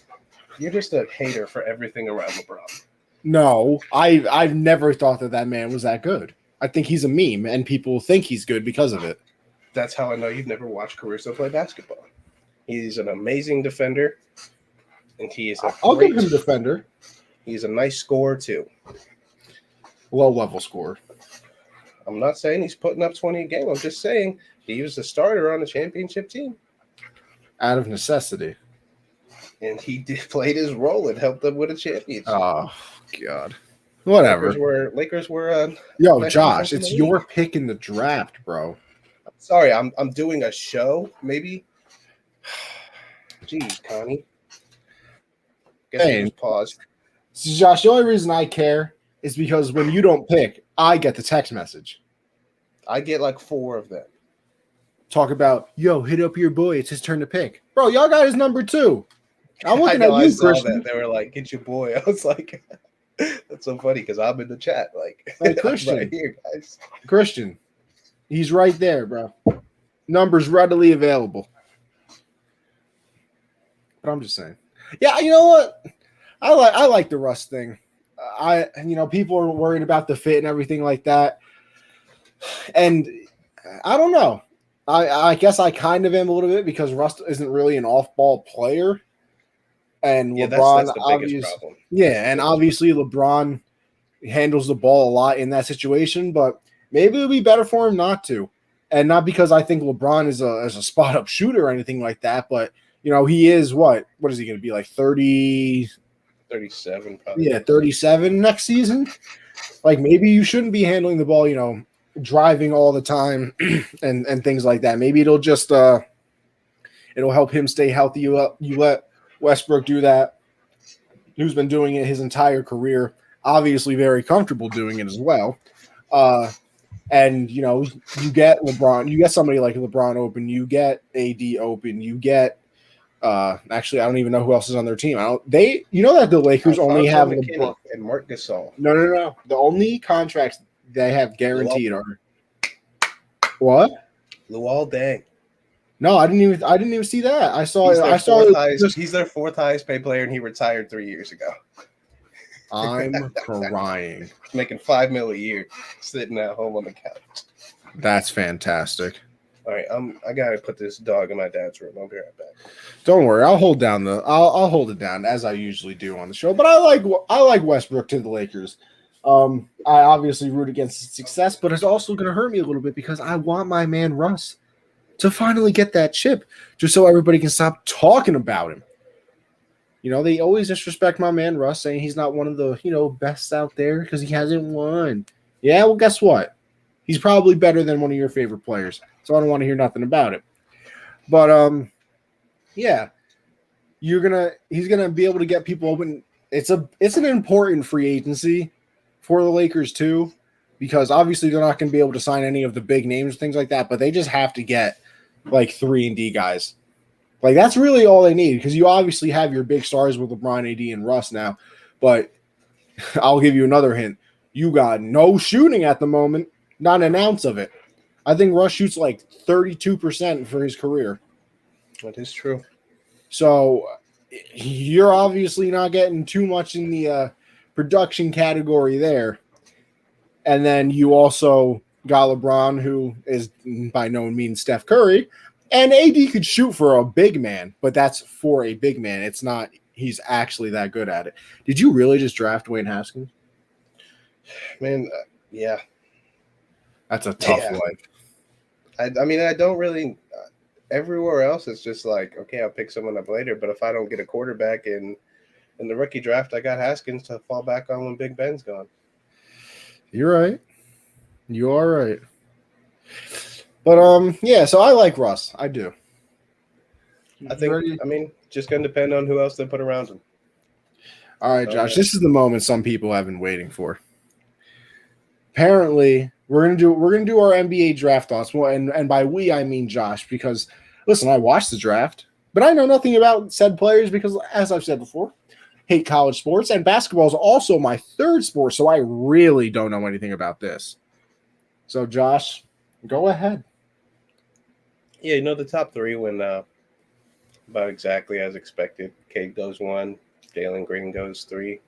You're just a hater for everything around LeBron. No, I've never thought that man was that good. I think he's a meme, and people think he's good because of it. That's how I know you've never watched Caruso play basketball. He's an amazing defender, and he is I'll give him defender. He's a nice scorer, too. Low-level scorer. I'm not saying he's putting up 20 a game. I'm just saying he was a starter on the championship team. Out of necessity. And he played his role and helped them win a championship. Oh, God. Whatever. Lakers were Yo, Josh, it's your pick in the draft, bro. Sorry, I'm doing a show, maybe. Jeez, Connie. Guess I just paused. So Josh, the only reason I care is because when you don't pick, I get the text message. I get like 4 of them. Talk about, yo, hit up your boy. It's his turn to pick. Bro, y'all got his number 2. I'm looking at you, Christian. They were like, get your boy. I was like, that's so funny because I'm in the chat. Hey, Christian. Right here, guys. Christian. He's right there, bro. Numbers readily available. But I'm just saying. Yeah, you know what? I like the Russ thing. People are worried about the fit and everything like that. And I don't know. I guess I kind of am a little bit because Russ isn't really an off-ball player. And LeBron, that's the biggest problem. Yeah, and obviously LeBron handles the ball a lot in that situation, but maybe it would be better for him not to. And not because I think LeBron is a spot-up shooter or anything like that, but, he is what is he going to be, like 30? 37, probably. Yeah, 37 next season. Like, maybe you shouldn't be handling the ball, driving all the time and things like that. Maybe it'll just it'll help him stay healthy. You let Westbrook do that, who's been doing it his entire career, obviously very comfortable doing it as well. And, you get LeBron, you get somebody like LeBron open, you get AD open, you get actually, I don't even know who else is on their team. That the Lakers only have LeBron and Marc Gasol. No. The only contracts they have guaranteed are what? Luol Deng. No, I didn't even see that. He's their 4th highest paid player, and he retired 3 years ago. I'm crying. Making $5 million a year, sitting at home on the couch. That's fantastic. All right, I gotta put this dog in my dad's room. I'll be right back. Don't worry, I'll hold it down as I usually do on the show. But I like Westbrook to the Lakers. I obviously root against his success, but it's also going to hurt me a little bit because I want my man Russ to finally get that chip, just so everybody can stop talking about him. They always disrespect my man Russ, saying he's not one of the, best out there because he hasn't won. Yeah, well, guess what? He's probably better than one of your favorite players, so I don't want to hear nothing about it. But, yeah, he's gonna be able to get people open. It's an important free agency for the Lakers too, because obviously they're not going to be able to sign any of the big names, things like that, but they just have to get like 3-and-D guys. Like, that's really all they need, because you obviously have your big stars with LeBron, AD, and Russ now, but I'll give you another hint. You got no shooting at the moment, not an ounce of it. I think Russ shoots like 32% for his career. That is true. So you're obviously not getting too much in the production category there. And then you also got LeBron, who is by no means Steph Curry, And AD could shoot for a big man, but that's for a big man. It's not he's actually that good at it. Did you really just draft Wayne Haskins? Man, yeah. That's a tough life. I mean, I don't really. Everywhere else, it's just like, okay, I'll pick someone up later. But if I don't get a quarterback in the rookie draft, I got Haskins to fall back on when Big Ben's gone. You're right. You are right. But yeah. So I like Russ. I do. I mean, just gonna depend on who else they put around him. All right, Josh. This is the moment some people have been waiting for. Apparently, we're gonna do our NBA draft thoughts. Well, and by we I mean Josh, because listen, I watched the draft, but I know nothing about said players because, as I've said before, hate college sports, and basketball is also my third sport, so I really don't know anything about this. So, Josh, go ahead. Yeah, the top three went about exactly as expected. Cade goes 1, Jalen Green goes 3,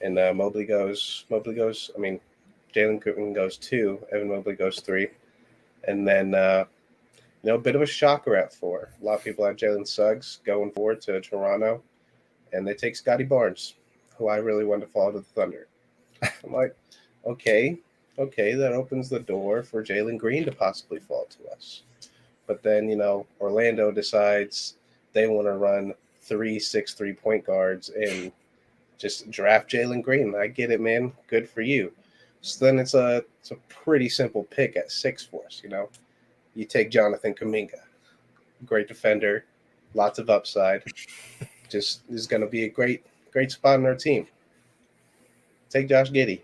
and Mobley goes. I mean, Jalen Green goes 2, Evan Mobley goes 3, and then a bit of a shocker at 4. A lot of people have Jalen Suggs going forward to Toronto, and they take Scotty Barnes, who I really wanted to follow to the Thunder. I'm like, okay, that opens the door for Jalen Green to possibly fall to us. But then, Orlando decides they want to run 3-6-3 point guards and just draft Jalen Green. I get it, man. Good for you. So then it's a pretty simple pick at 6 for us, You take Jonathan Kuminga, great defender, lots of upside. Just is going to be a great spot in our team. Take Josh Giddey.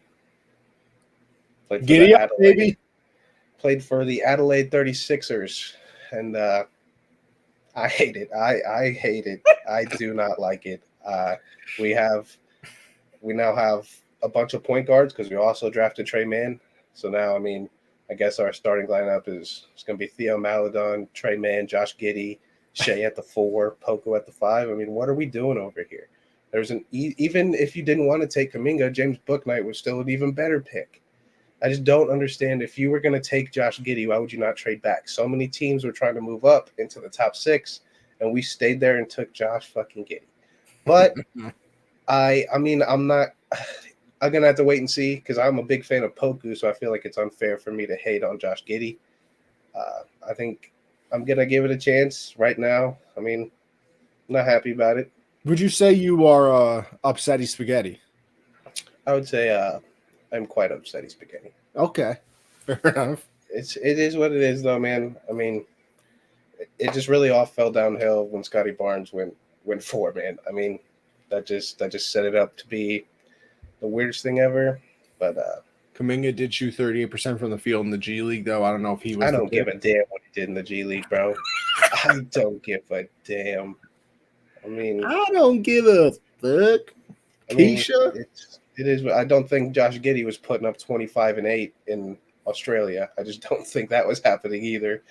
Giddy up, baby. Played for the Adelaide 36ers, and I hate it. I hate it. I do not like it. We now have a bunch of point guards because we also drafted Trey Mann. So now, I guess our starting lineup is going to be Theo Maledon, Trey Mann, Josh Giddey, Shea at the 4, Poku at the 5. What are we doing over here? There's even if you didn't want to take Kuminga, James Bouknight was still an even better pick. I just don't understand. If you were going to take Josh Giddey, why would you not trade back? So many teams were trying to move up into the top 6, and we stayed there and took Josh fucking Giddey. But I'm not. I'm gonna have to wait and see because I'm a big fan of Poku, so I feel like it's unfair for me to hate on Josh Giddey. I think I'm gonna give it a chance right now. I'm not happy about it. Would you say you are upsetty spaghetti? I would say I'm quite upsetty spaghetti. Okay, fair enough. It is what it is, though, man. It just really all fell downhill when Scotty Barnes went 4, man. That just set it up to be the weirdest thing ever. But Kuminga did shoot 38% from the field in the G League, though. I don't know if he was. I don't give a damn what he did in the G League, bro. I don't give a damn. I don't give a fuck. Keisha? It is. I don't think Josh Giddey was putting up 25 and 8 in Australia. I just don't think that was happening either.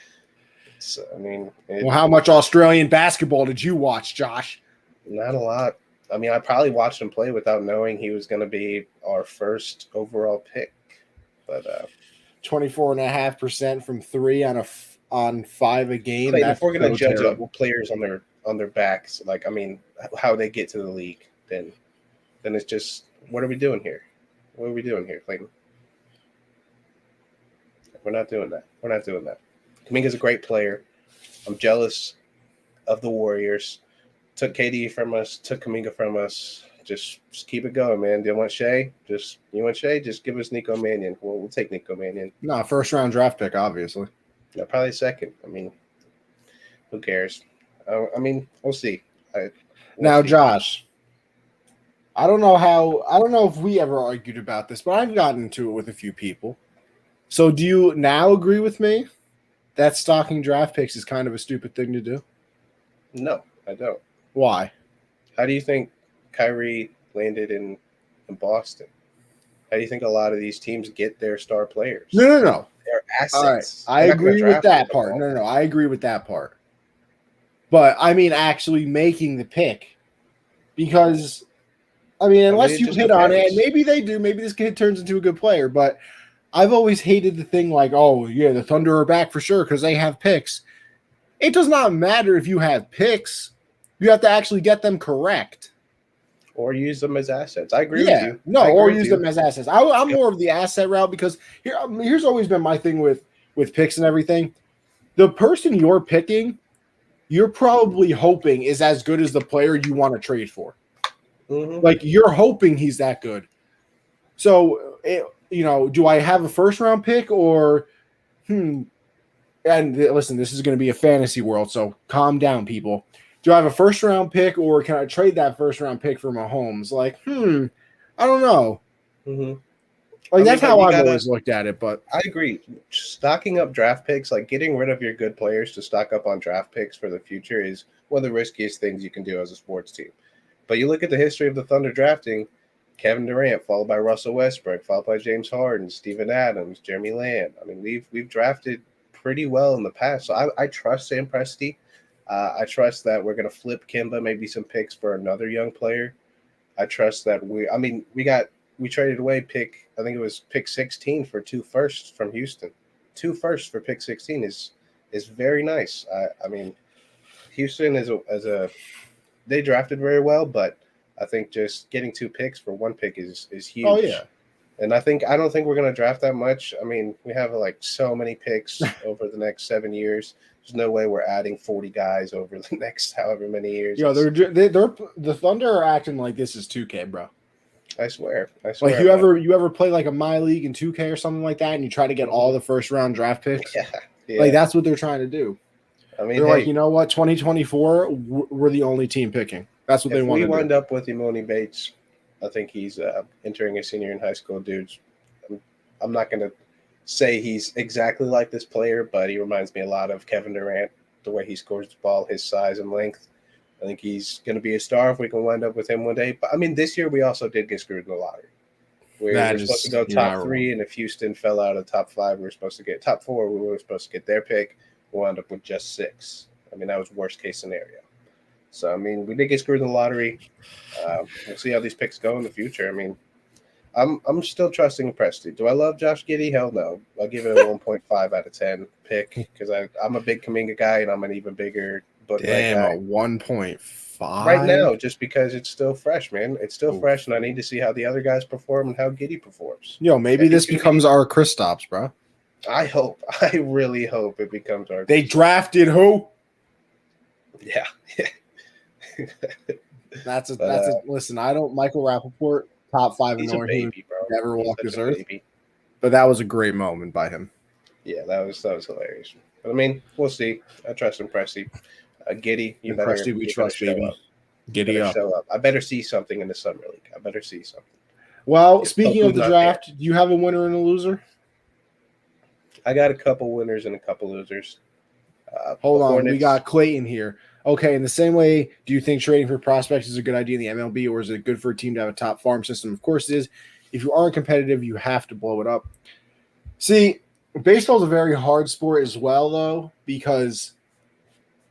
How much Australian basketball did you watch, Josh? Not a lot. I probably watched him play without knowing he was going to be our first overall pick. But 24.5% from 3 on 5 a game. If we're going to judge players on their backs, how they get to the league, then it's just, what are we doing here? What are we doing here, Clayton? We're not doing that. Kuminga's a great player. I'm jealous of the Warriors. Took KD from us, took Kuminga from us. Just keep it going, man. Do you want Shea? Just give us Nico Mannion. We'll take Nico Mannion. No, first round draft pick, obviously. No, probably second. Who cares? We'll see. Now, Josh, I don't know if we ever argued about this, but I've gotten into it with a few people. So do you now agree with me that stocking draft picks is kind of a stupid thing to do? No, I don't. Why? How do you think Kyrie landed in Boston? How do you think a lot of these teams get their star players? No. Their assets. All right. I agree with that part. No, I agree with that part. But actually making the pick. Because, unless you hit on it, and maybe they do, maybe this kid turns into a good player, but I've always hated the thing like, oh, yeah, the Thunder are back for sure because they have picks. It does not matter if you have picks. You have to actually get them correct. Or use them as assets. I agree with Yeah, you. no, or use them as assets. I'm more of the asset route because here's always been my thing with picks and everything. The person you're picking, you're probably hoping is as good as the player you want to trade for. Mm-hmm. Like you're hoping he's that good. So, do I have a first round pick or and listen, this is going to be a fantasy world, so calm down, people. Do I have a first round pick or can I trade that first round pick for Mahomes? Like, I don't know. Mm-hmm. Like that's how I've always looked at it. But I agree. Stocking up draft picks, like getting rid of your good players to stock up on draft picks for the future, is one of the riskiest things you can do as a sports team. But you look at the history of the Thunder drafting: Kevin Durant, followed by Russell Westbrook, followed by James Harden, Steven Adams, Jeremy Lamb. I mean, we've drafted pretty well in the past. So I trust Sam Presti. I trust that we're going to flip Kimba, maybe some picks for another young player. I trust that we traded away I think it was pick 16 for 2 firsts from Houston. 2 firsts for pick 16 is very nice. I mean, Houston they drafted very well, but I think just getting 2 picks for 1 pick is huge. oh yeah, And I don't think we're going to draft that much. I mean, we have like so many picks over the next 7 years. There's no way we're adding 40 guys over the next however many years. they're the Thunder are acting like this is 2K, bro. I swear. Like you ever play like a My League in 2K or something like that, and you try to get all the first round draft picks? Yeah. Like that's what they're trying to do. I mean, they're like, you know what? 2024, we're the only team picking. That's what they want to do. If we wind up with Imoni Bates, I think he's entering a senior in high school, dudes. I'm not going to say he's exactly like this player, but he reminds me a lot of Kevin Durant, the way he scores the ball, his size and length. I think he's going to be a star if we can wind up with him one day. But, I mean, this year we also did get screwed in the lottery. We're supposed to go top 3, and if Houston fell out of top 5, we were supposed to get top 4. We were supposed to get their pick. We wound up with just 6. I mean, that was worst case scenario. So, I mean, we did get screwed in the lottery. We'll see how these picks go in the future. I mean, I'm still trusting Presti. Do I love Josh Giddey? Hell no. I'll give it a 1.5 out of 10 pick because I'm a big Kuminga guy and I'm an even bigger Bud Light guy. A 1.5 right now, just because it's still fresh, man. It's still fresh, and I need to see how the other guys perform and how Giddey performs. Maybe this becomes our Kristaps, bro. I really hope it becomes our. They drafted who? Yeah. Listen, I don't Michael Rappaport, top 5 in North. He never walked this earth. But that was a great moment by him. Yeah, that was hilarious. But I mean, we'll see. I trust him, Presti. Giddey, we trust, baby. Giddey up. Show up. I better see something in the Summer League. I better see something. Well, speaking of the draft, do you have a winner and a loser? I got a couple winners and a couple losers. Hold on, we got Clayton here. Okay, in the same way, do you think trading for prospects is a good idea in the MLB, or is it good for a team to have a top farm system? Of course it is. If you aren't competitive, you have to blow it up. See, baseball is a very hard sport as well, though, because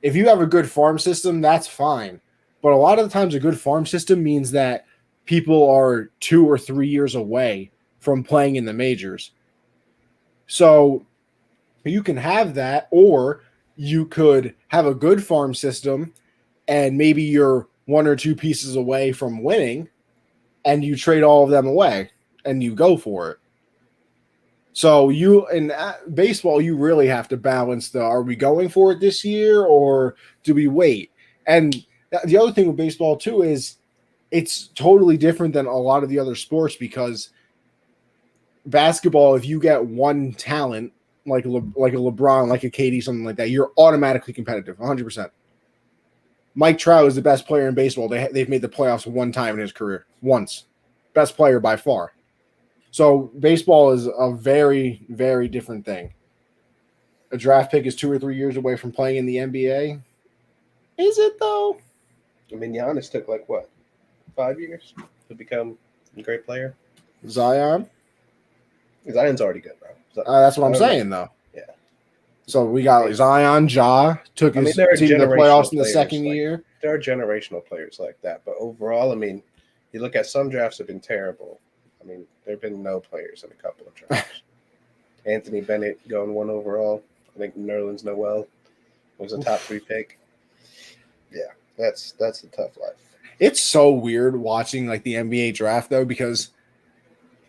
if you have a good farm system, that's fine. But a lot of the times a good farm system means that people are 2 or 3 years away from playing in the majors. So you can have that, or you could have a good farm system and maybe you're 1 or 2 pieces away from winning and you trade all of them away and you go for it. So in baseball, you really have to balance are we going for it this year or do we wait? And the other thing with baseball too is it's totally different than a lot of the other sports because basketball, if you get one talent, like a LeBron, like a KD, something like that, you're automatically competitive, 100%. Mike Trout is the best player in baseball. They've made the playoffs 1 time in his career. Once. Best player by far. So baseball is a very, very different thing. A draft pick is 2 or 3 years away from playing in the NBA. Is it, though? I mean, Giannis took 5 years to become a great player. Zion? Zion's already good, bro. That's what I'm saying, though. Yeah. So we got Zion, took his team to the playoffs in the second year. There are generational players like that. But overall, I mean, you look at some drafts have been terrible. I mean, there have been no players in a couple of drafts. Anthony Bennett going 1 overall. I think Nerlens Noel. was a top 3 pick. Yeah, that's a tough life. It's so weird watching like the NBA draft though, because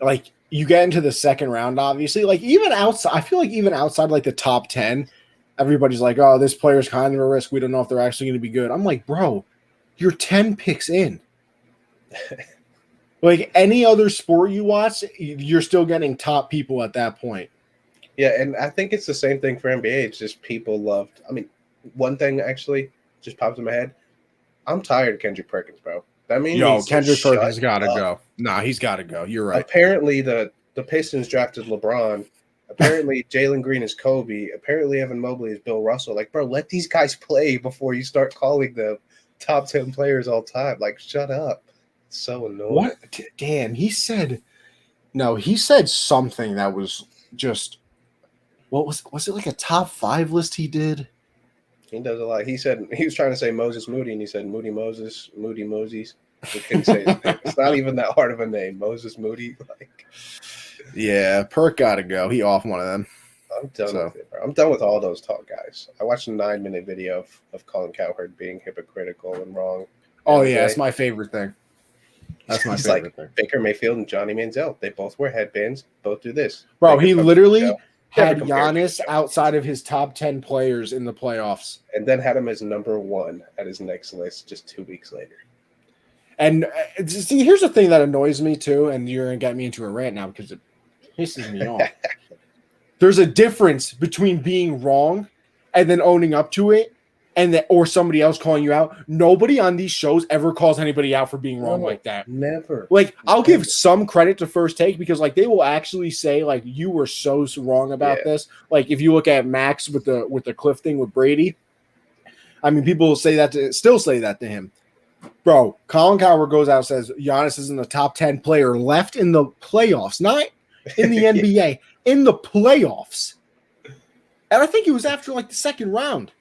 like you get into the second round, obviously, like even outside, I feel like even outside like the top 10, everybody's like, oh, this player's kind of a risk. We don't know if they're actually going to be good. I'm like, bro, you're 10 picks in. Like any other sport you watch, you're still getting top people at that point. Yeah, and I think it's the same thing for NBA. It's just people loved. I mean, one thing actually just pops in my head. I'm tired of Kendrick Perkins, bro. That means Kendrick Perkins got to go. Nah, he's got to go. You're right. Apparently, the Pistons drafted LeBron. Apparently, Jalen Green is Kobe. Apparently, Evan Mobley is Bill Russell. Like, bro, let these guys play before you start calling them top 10 players all time. Like, shut up. It's so annoying. What? Damn, he said something that was just, what was it like a top 5 list he did? He does a lot. He said he was trying to say Moses Moody, and he said Moody Moses, Moody Moses. He couldn't say his name. It's not even that hard of a name, Moses Moody. Like, yeah, Perk got to go. He off one of them. I'm done with it, bro. I'm done with all those talk guys. I watched a 9-minute video of Colin Cowherd being hypocritical and wrong. Oh yeah, that's my favorite thing. That's my favorite thing. Baker Mayfield and Johnny Manziel. They both wear headbands. Both do this. Bro, he literally had Giannis outside of his top 10 players in the playoffs. And then had him as number 1 at his next list just 2 weeks later. And see, here's the thing that annoys me too, and you're going to get me into a rant now because it pisses me off. There's a difference between being wrong and then owning up to it, or somebody else calling you out. Nobody on these shows ever calls anybody out for being wrong like that. Never. Like, I'll give some credit to First Take because, like, they will actually say, like, you were so wrong about this. Like, if you look at Max with the Cliff thing with Brady, I mean, people will still say that to him. Bro, Colin Cowherd goes out and says Giannis isn't the top 10 player left in the playoffs, not in the NBA, in the playoffs. And I think it was after, like, the second round.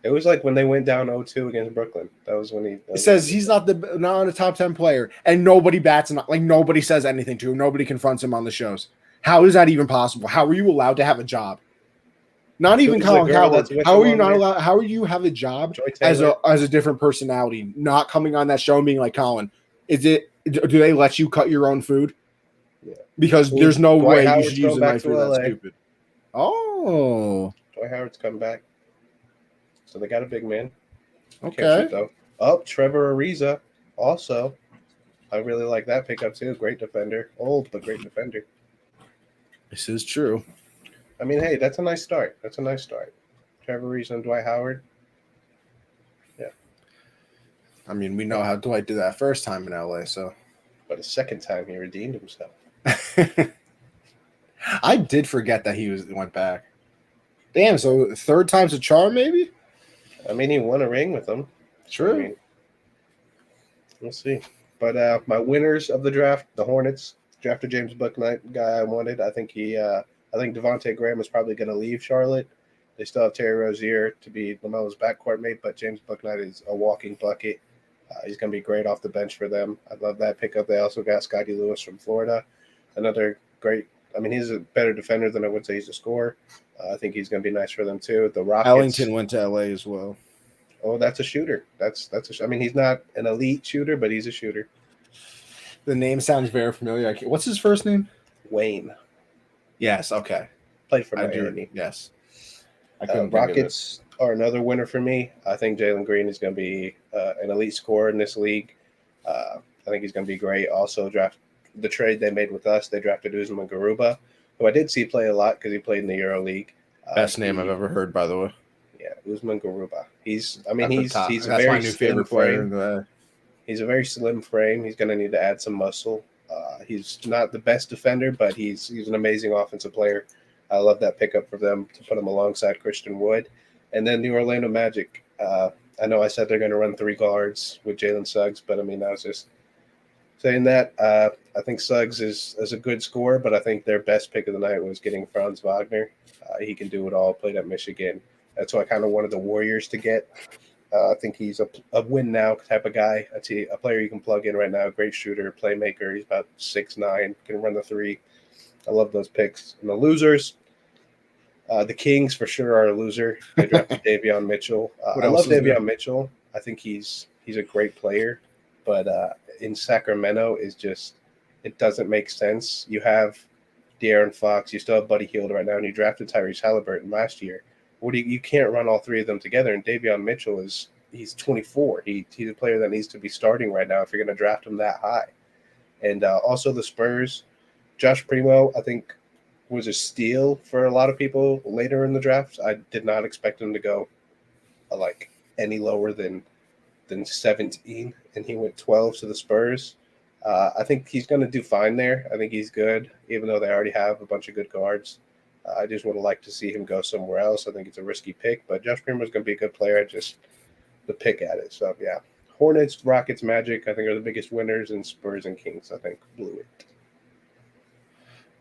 It was like when they went down 0-2 against Brooklyn. That was when he says he's not a top 10 player, and nobody bats him. Like, nobody says anything to him. Nobody confronts him on the shows. How is that even possible? How are you allowed to have a job? Not even Colin Cowherd. How are you not allowed? How are you have a job as a different personality? Not coming on that show and being like, Colin, do they let you cut your own food? Yeah. Because there's no way you should use a knife for that stupid. Oh, Dwight Howard's coming back. So they got a big man. Okay. Shoot, Trevor Ariza also. I really like that pickup too. Great defender. Old, but great defender. This is true. I mean, hey, that's a nice start. Trevor Ariza and Dwight Howard. Yeah. I mean, we know how Dwight did that first time in LA, so. But a second time he redeemed himself. I did forget that he went back. Damn, so third time's a charm, maybe? I mean, he won a ring with them. True. I mean, we'll see. But my winners of the draft, the Hornets, drafted James Bouknight, guy I wanted. I think Devontae Graham is probably going to leave Charlotte. They still have Terry Rozier to be LaMelo's backcourt mate, but James Bouknight is a walking bucket. He's going to be great off the bench for them. I love that pickup. They also got Scottie Lewis from Florida. Another great – I mean, he's a better defender than I would say he's a scorer. I think he's going to be nice for them too. The Rockets. Ellington went to LA as well. Oh, that's a shooter. I mean, he's not an elite shooter, but he's a shooter. The name sounds very familiar. What's his first name? Wayne. Yes. Okay. Played for Miami. Yes. Rockets are another winner for me. I think Jalen Green is going to be an elite scorer in this league. I think he's going to be great. Also, the trade they made with us, they drafted Usman Garuba, who I did see play a lot because he played in the EuroLeague. Best name I've ever heard, by the way. Yeah, Usman Garuba. He's a that's very my new favorite player. He's a very slim frame. He's going to need to add some muscle. He's not the best defender, but he's an amazing offensive player. I love that pickup for them to put him alongside Christian Wood. And then the Orlando Magic. I know I said they're going to run 3 guards with Jalen Suggs, but I mean, I was just saying that. I think Suggs is a good scorer, but I think their best pick of the night was getting Franz Wagner. He can do it all, played at Michigan. That's who I kind of wanted the Warriors to get. I think he's a win now type of guy. A player you can plug in right now. Great shooter, playmaker. He's about 6'9", can run the 3. I love those picks. And the losers, The Kings for sure are a loser. They drafted Davion Mitchell. What I else love is there? Davion Mitchell. I think he's a great player, but in Sacramento is just it doesn't make sense. You have De'Aaron Fox, you still have Buddy Hield right now, and you drafted Tyrese Halliburton last year. You can't run all three of them together. And Davion Mitchell he's 24. He's a player that needs to be starting right now if you're going to draft him that high. And also the Spurs, Josh Primo, I think was a steal for a lot of people later in the draft. I did not expect him to go like any lower than 17, and he went 12 to the Spurs. I think he's going to do fine there. I think he's good, even though they already have a bunch of good guards. I just would like to see him go somewhere else. I think it's a risky pick, but Josh Primo is going to be a good player. Just the pick at it. So, yeah. Hornets, Rockets, Magic, I think are the biggest winners, and Spurs and Kings, I think, blew it.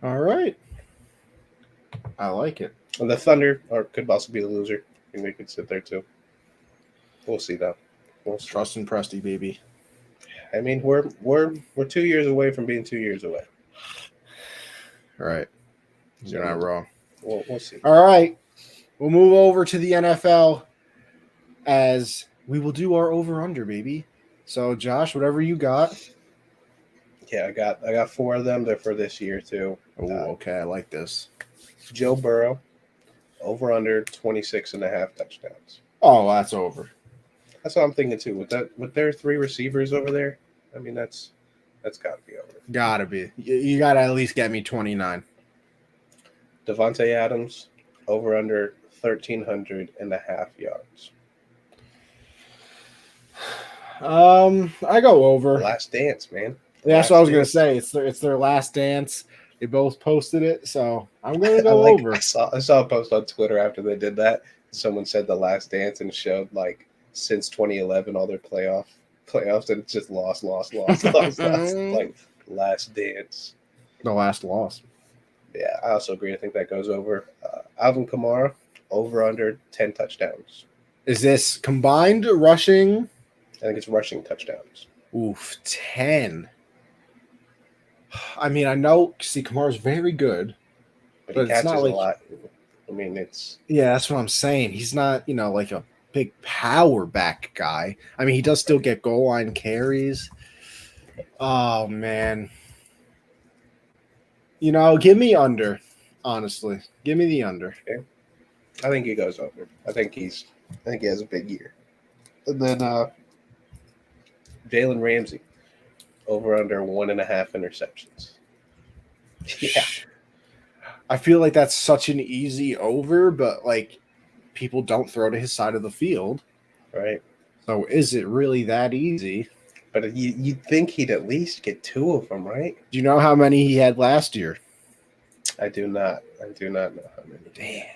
All right. I like it. And the Thunder could also be the loser. I think they could sit there, too. We'll see, though. Trust in Presty, baby. I mean, we're 2 years away from being 2 years away. All right. You're not wrong. We'll see. All right. We'll move over to the NFL as we will do our over-under, baby. So, Josh, whatever you got. Yeah, I got 4 of them. They're for this year, too. Oh, okay. I like this. Joe Burrow, over-under 26.5 touchdowns. Oh, that's over. That's what I'm thinking, too. With their 3 receivers over there, I mean, that's got to be over. Gotta be. You got to at least get me 29. Devontae Adams, over-under 1,300.5 yards. I go over. Last dance, man. That's what I was gonna say. It's their last dance. They both posted it, so I'm gonna go over. I saw a post on Twitter after they did that. Someone said the last dance and showed like since 2011 all their playoffs, and it's just lost. Like last dance. The last loss. Yeah, I also agree. I think that goes over. Alvin Kamara, over under 10 touchdowns. Is this combined rushing? I think it's rushing touchdowns. Oof, 10. I mean, I know. See, Kamara's very good, but he catches a lot. I mean, yeah, that's what I'm saying. He's not, like a big power back guy. I mean, he does still get goal line carries. Oh man, give me under. Honestly, give me the under. Okay. I think he goes over. I think he has a big year. And then Jalen Ramsey, over under 1.5 interceptions. Yeah. I feel like that's such an easy over, but like people don't throw to his side of the field. Right. So is it really that easy? But you'd think he'd at least get 2 of them, right? Do you know how many he had last year? I do not know how many. Damn.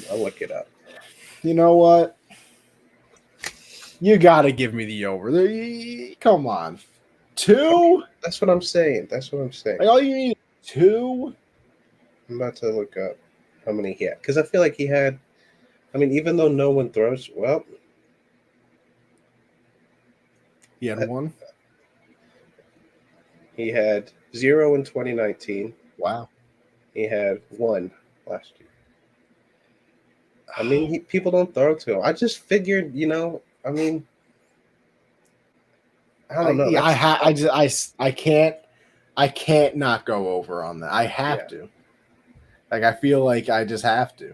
I'll look it up. You know what? You got to give me the over. Come on. 2? That's what I'm saying. Like all you need is 2? I'm about to look up how many he had. Because I feel like he had, I mean, even though no one throws, well. He had 1? He had 0 in 2019. Wow. He had 1 last year. I mean, people don't throw to him. I just figured, I mean, I don't know. I can't not go over on that. I have to. Like, I feel like I just have to.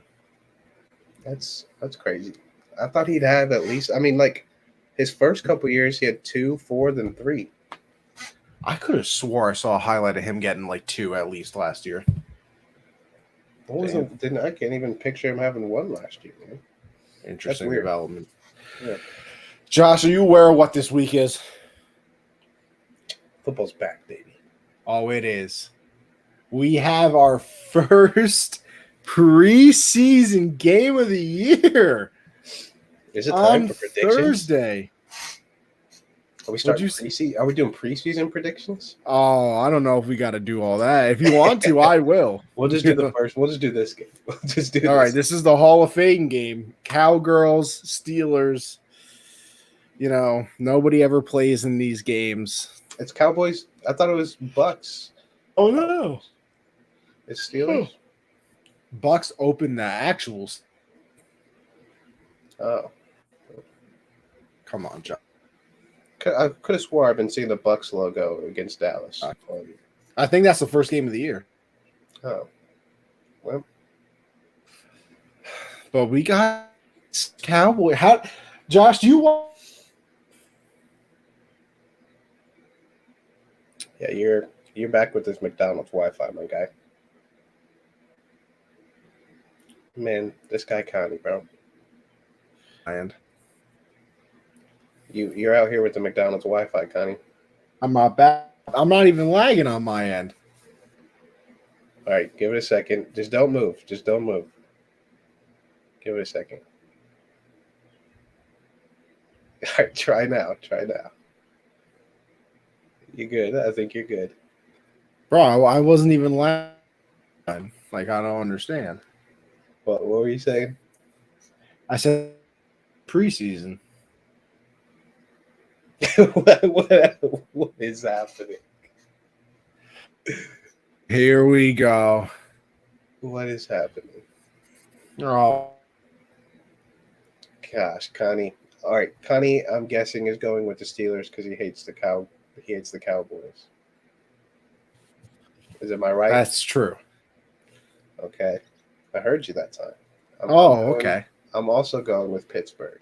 That's crazy. I thought he'd have at least. I mean, like his first couple years, he had 2, 4, then 3. I could have swore I saw a highlight of him getting like 2 at least last year. I can't even picture him having 1 last year, man. Interesting development. Yeah. Josh, are you aware of what this week is? Football's back, baby. Oh, it is. We have our first preseason game of the year. Is it time for predictions? Thursday. Are we starting preseason? Are we doing preseason predictions? Oh, I don't know if we got to do all that. If you want to, I will. We'll just do the first. We'll just do this game. We'll just do. All right, this is the Hall of Fame game. Cowgirls, Steelers. Nobody ever plays in these games. It's Cowboys. I thought it was Bucks. Oh no, it's Steelers. Bucks opened the actuals. Oh, Come on, John. I could have swore I've been seeing the Bucks logo against Dallas. I think that's the first game of the year. Oh, well, but we got Cowboy. How, Josh? Do you want? Yeah, you're back with this McDonald's Wi-Fi, my guy. Man, this guy Connie, bro. And you're out here with the McDonald's Wi-Fi, Connie. I'm not bad. I'm not even lagging on my end. All right, give it a second. Just don't move. Just don't move. Give it a second. All right, try now. Try now. You good? I think you're good. Bro, I wasn't even lagging. Like, I don't understand. What were you saying? I said preseason. What is happening? Here we go. What is happening? Oh, gosh, Connie. All right, Connie, I'm guessing is going with the Steelers because he hates the Cowboys. Is it my right? that's true. Okay, I heard you that time. Okay. I'm also going with Pittsburgh.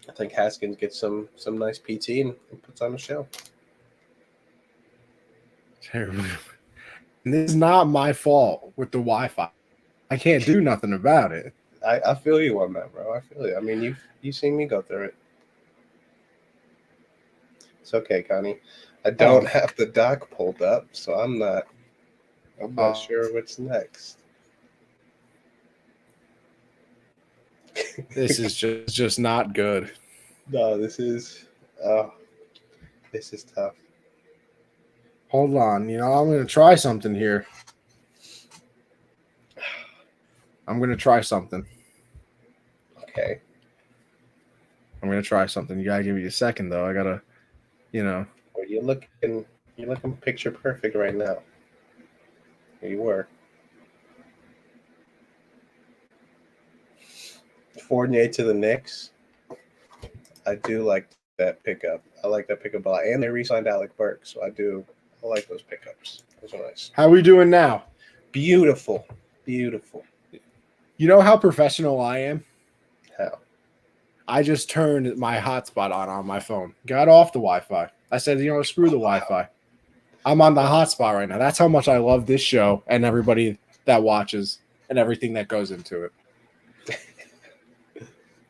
I think Haskins gets some nice PT and puts on a show. And this is not my fault with the Wi-Fi. I can't do nothing about it. I feel you on that, bro. I feel you. I mean, you've seen me go through it. It's okay, Connie. I don't have the doc pulled up, so I'm not sure what's next. This is just not good. No, this is tough. Hold on, I'm going to try something here. I'm going to try something. Okay. I'm going to try something. You got to give me a second, though. I got to, Well, you're looking picture perfect right now. You were. Fournier to the Knicks. I do like that pickup. I like that pickup a lot. And they re-signed Alec Burks, so I like those pickups. Those are nice. How are we doing now? Beautiful. Beautiful. You know how professional I am? How? I just turned my hotspot on my phone. Got off the Wi-Fi. I said, screw the Wi-Fi. I'm on the hotspot right now. That's how much I love this show and everybody that watches and everything that goes into it.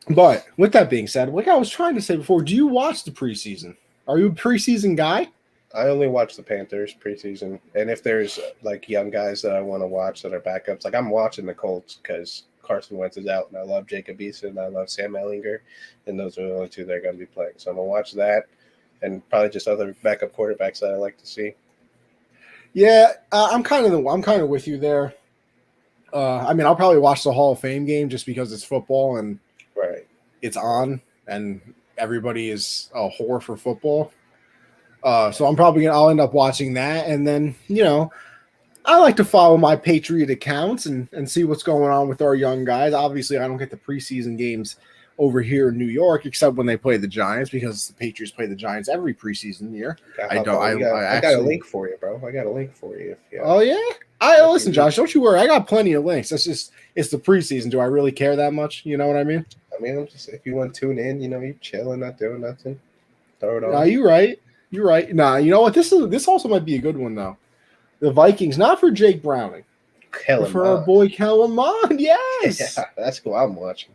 But with that being said, like I was trying to say before, do you watch the preseason? Are you a preseason guy? I only watch the Panthers preseason. And if there's like young guys that I want to watch that are backups, like I'm watching the Colts because Carson Wentz is out and I love Jacob Eason. I love Sam Ehlinger. And those are the only two that are going to be playing. So I'm going to watch that and probably just other backup quarterbacks that I like to see. Yeah, I'm kind of with you there. I'll probably watch the Hall of Fame game just because it's football and right, it's on and everybody is a whore for football. So I'll end up watching that, and then I like to follow my Patriot accounts and see what's going on with our young guys. Obviously, I don't get the preseason games over here in New York except when they play the Giants because the Patriots play the Giants every preseason year. I got a link for you, bro. I got a link for you. Oh yeah. Listen, Josh. Don't you worry. I got plenty of links. It's the preseason. Do I really care that much? You know what I mean? I'm just if you want to tune in, you chilling, not doing nothing, throw it on. No, you're right. You're right. Nah, you know what? This also might be a good one though. The Vikings, not for Jake Browning, but for our boy Kellen Mond. Yes, yeah, that's who I'm watching.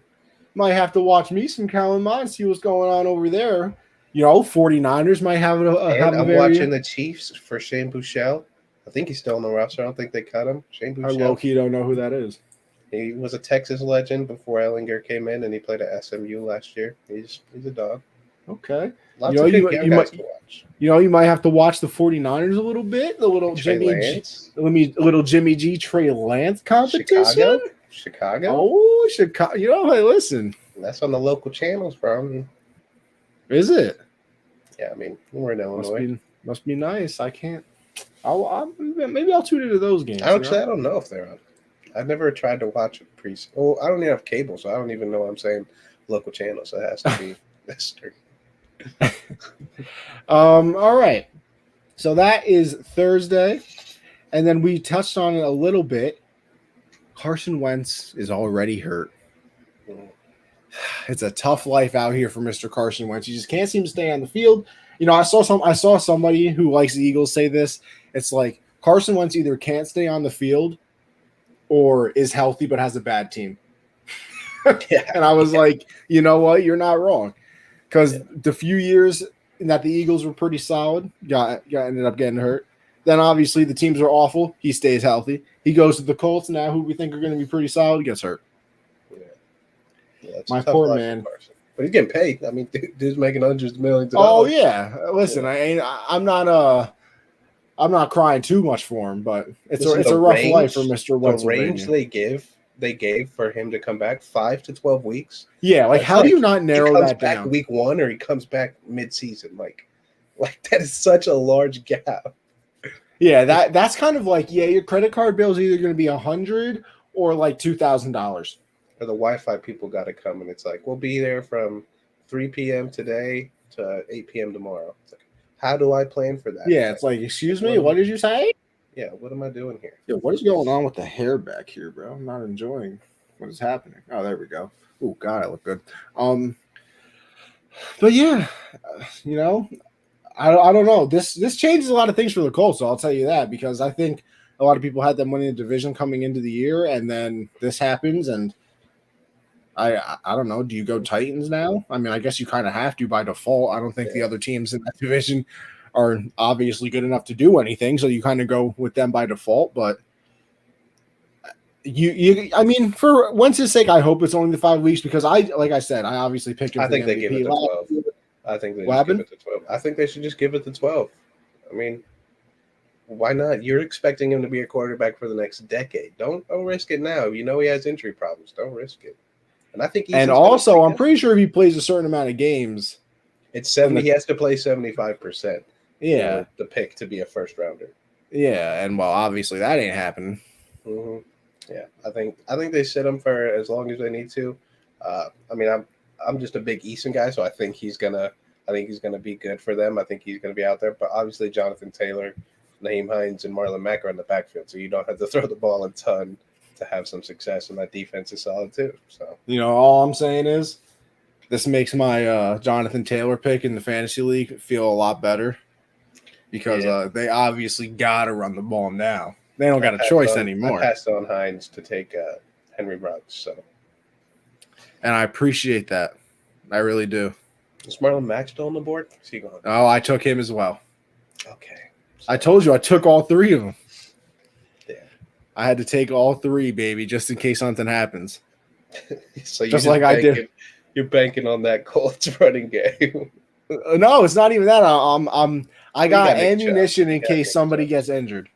Might have to watch me some Kellen Mond, see what's going on over there. 49ers might have I'm watching the Chiefs for Shane Buechele. I think he's still on the roster. I don't think they cut him. Shane Buechele. I low-key don't know who that is. He was a Texas legend before Ehlinger came in, and he played at SMU last year. He's a dog. Okay. Lots of good young guys to watch. You might have to watch the 49ers a little bit. The little little Jimmy G Trey Lance competition. Chicago. Oh, Chicago. Hey, listen. That's on the local channels, bro. Is it? Yeah, we're in Illinois. Must be nice. I can't. Maybe I'll tune into those games. Actually, I don't know if they're on. I've never tried to watch it pre. Oh, I don't even have cable, so I don't even know what I'm saying. Local channels, so it has to be Mister. All right. So that is Thursday, and then we touched on it a little bit. Carson Wentz is already hurt. It's a tough life out here for Mr. Carson Wentz. You just can't seem to stay on the field. You know, I saw somebody who likes the Eagles say this. It's like Carson Wentz either can't stay on the field or is healthy but has a bad team. And I was like, you know what? You're not wrong. Because the few years that the Eagles were pretty solid, ended up getting hurt. Then obviously the teams are awful. He stays healthy. He goes to the Colts now, who we think are going to be pretty solid, gets hurt. Yeah, my poor man. But he's getting paid. I mean, dude's making hundreds of millions of Oh dollars. yeah. Listen, I'm not crying too much for him, but it's a rough life for Mr. Wentz. The range they gave for him to come back 5 to 12 weeks. Yeah, like how do you not narrow that down? He comes back week 1 or he comes back mid-season. Like that is such a large gap. Yeah, that's kind of like, your credit card bill is either going to be $100 or like $2,000. Or the Wi-Fi people got to come, and it's like, we'll be there from 3 p.m. today to 8 p.m. tomorrow. It's like, how do I plan for that? Yeah, it's like, excuse me, what did you say? Yeah, what am I doing here? Yeah, what is going on with the hair back here, bro? I'm not enjoying what is happening. Oh, there we go. Oh, God, I look good. But yeah, you know, I don't know. This changes a lot of things for the Colts, so I'll tell you that, because I think a lot of people had them winning the division coming into the year, and then this happens, and I don't know. Do you go Titans now? I mean, I guess you kind of have to by default. I don't think the other teams in that division are obviously good enough to do anything, so you kind of go with them by default. But I mean, for Wentz's sake, I hope it's only the 5 weeks, because like I said, I obviously picked him. I think they give it to 12. I think they give it to 12. I think they should just give it to 12. I mean, why not? You're expecting him to be a quarterback for the next decade. Don't risk it now. You know he has injury problems. Don't risk it. And I think and also, I'm pretty sure if he plays a certain amount of games, it's 70. He has to play 75%. Yeah, the pick to be a first rounder. Yeah, and well, obviously that ain't happening. Mm-hmm. Yeah, I think they sit him for as long as they need to. I mean, I'm just a big Easton guy, so I think he's gonna be good for them. I think he's gonna be out there. But obviously, Jonathan Taylor, Naheem Hines, and Marlon Mack are in the backfield, so you don't have to throw the ball a ton to have some success, and that defense is solid too. So all I'm saying is, this makes my Jonathan Taylor pick in the fantasy league feel a lot better, because they obviously got to run the ball now. They don't got a choice anymore. I passed on Hines to take Henry Ruggs, so. And I appreciate that. I really do. Is Marlon Mack still on the board? Is he gone? Oh, I took him as well. Okay. So. I told you I took all 3 of them. Yeah. I had to take all 3, baby, just in case something happens. So just like I did. You're banking on that Colts running game. No, it's not even that. I got ammunition in case somebody gets injured.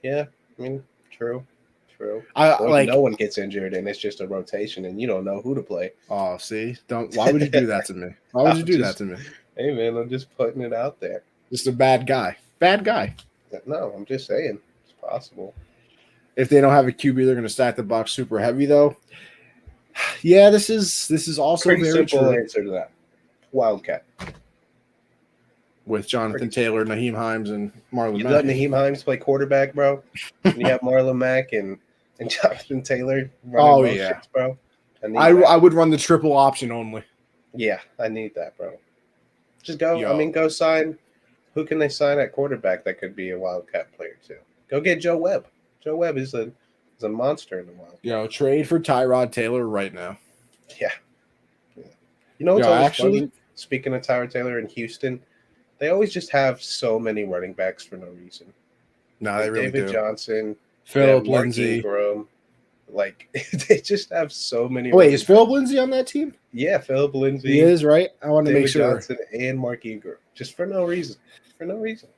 Yeah, I mean, true. No one gets injured, and it's just a rotation, and you don't know who to play. Oh, see, why would you do that to me? Why would you do that to me? Hey, man, I'm just putting it out there. Just a bad guy. Bad guy. No, I'm just saying it's possible. If they don't have a QB, they're going to stack the box super heavy, though. Yeah, this is also pretty very simple true. Answer to that. Wildcat. With Jonathan Taylor, Naheem Hines, and Marlon Mack. You let Naheem Hines play quarterback, bro? And you have Marlon Mack and Jonathan Taylor running shits, bro? I would run the triple option only. Yeah, I need that, bro. Just go. Yo. I mean, go sign. Who can they sign at quarterback that could be a Wildcat player, too? Go get Joe Webb. Joe Webb is a monster in the Wildcat. Trade for Tyrod Taylor right now. Yeah. You know what's always funny? Speaking of Tyrod Taylor in Houston, they always just have so many running backs for no reason. No, they really David do. Johnson, Philip Lindsay. Ingram, like they just have so many. Wait, is Philip Lindsay on that team? Yeah, Philip Lindsay. He is, right? I want to make sure. Johnson and Mark Ingram, just for no reason. For no reason.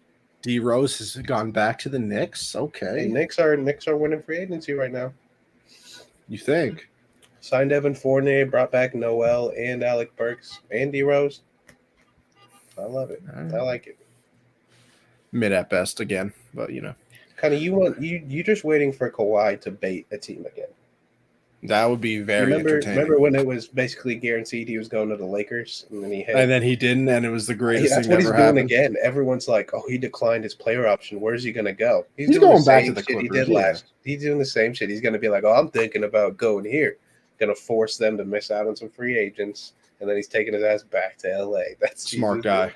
D Rose has gone back to the Knicks. Okay, hey, Knicks are winning free agency right now. You think? Signed Evan Fournier, brought back Noel and Alec Burks and D Rose. I love it. I like it. Mid at best again, but Kind of you just waiting for Kawhi to bait a team again. that would be very entertaining. Remember when it was basically guaranteed he was going to the Lakers, and then he didn't, and it was the greatest That's thing what that he's ever doing happened. again. Everyone's like, "Oh, he declined his player option. Where's he going to go?" He's doing going the back same to the shit he Clippers, did last. He's doing the same shit. He's going to be like, "Oh, I'm thinking about going here." Going to force them to miss out on some free agents, and then he's taking his ass back to LA. That's Smart guy.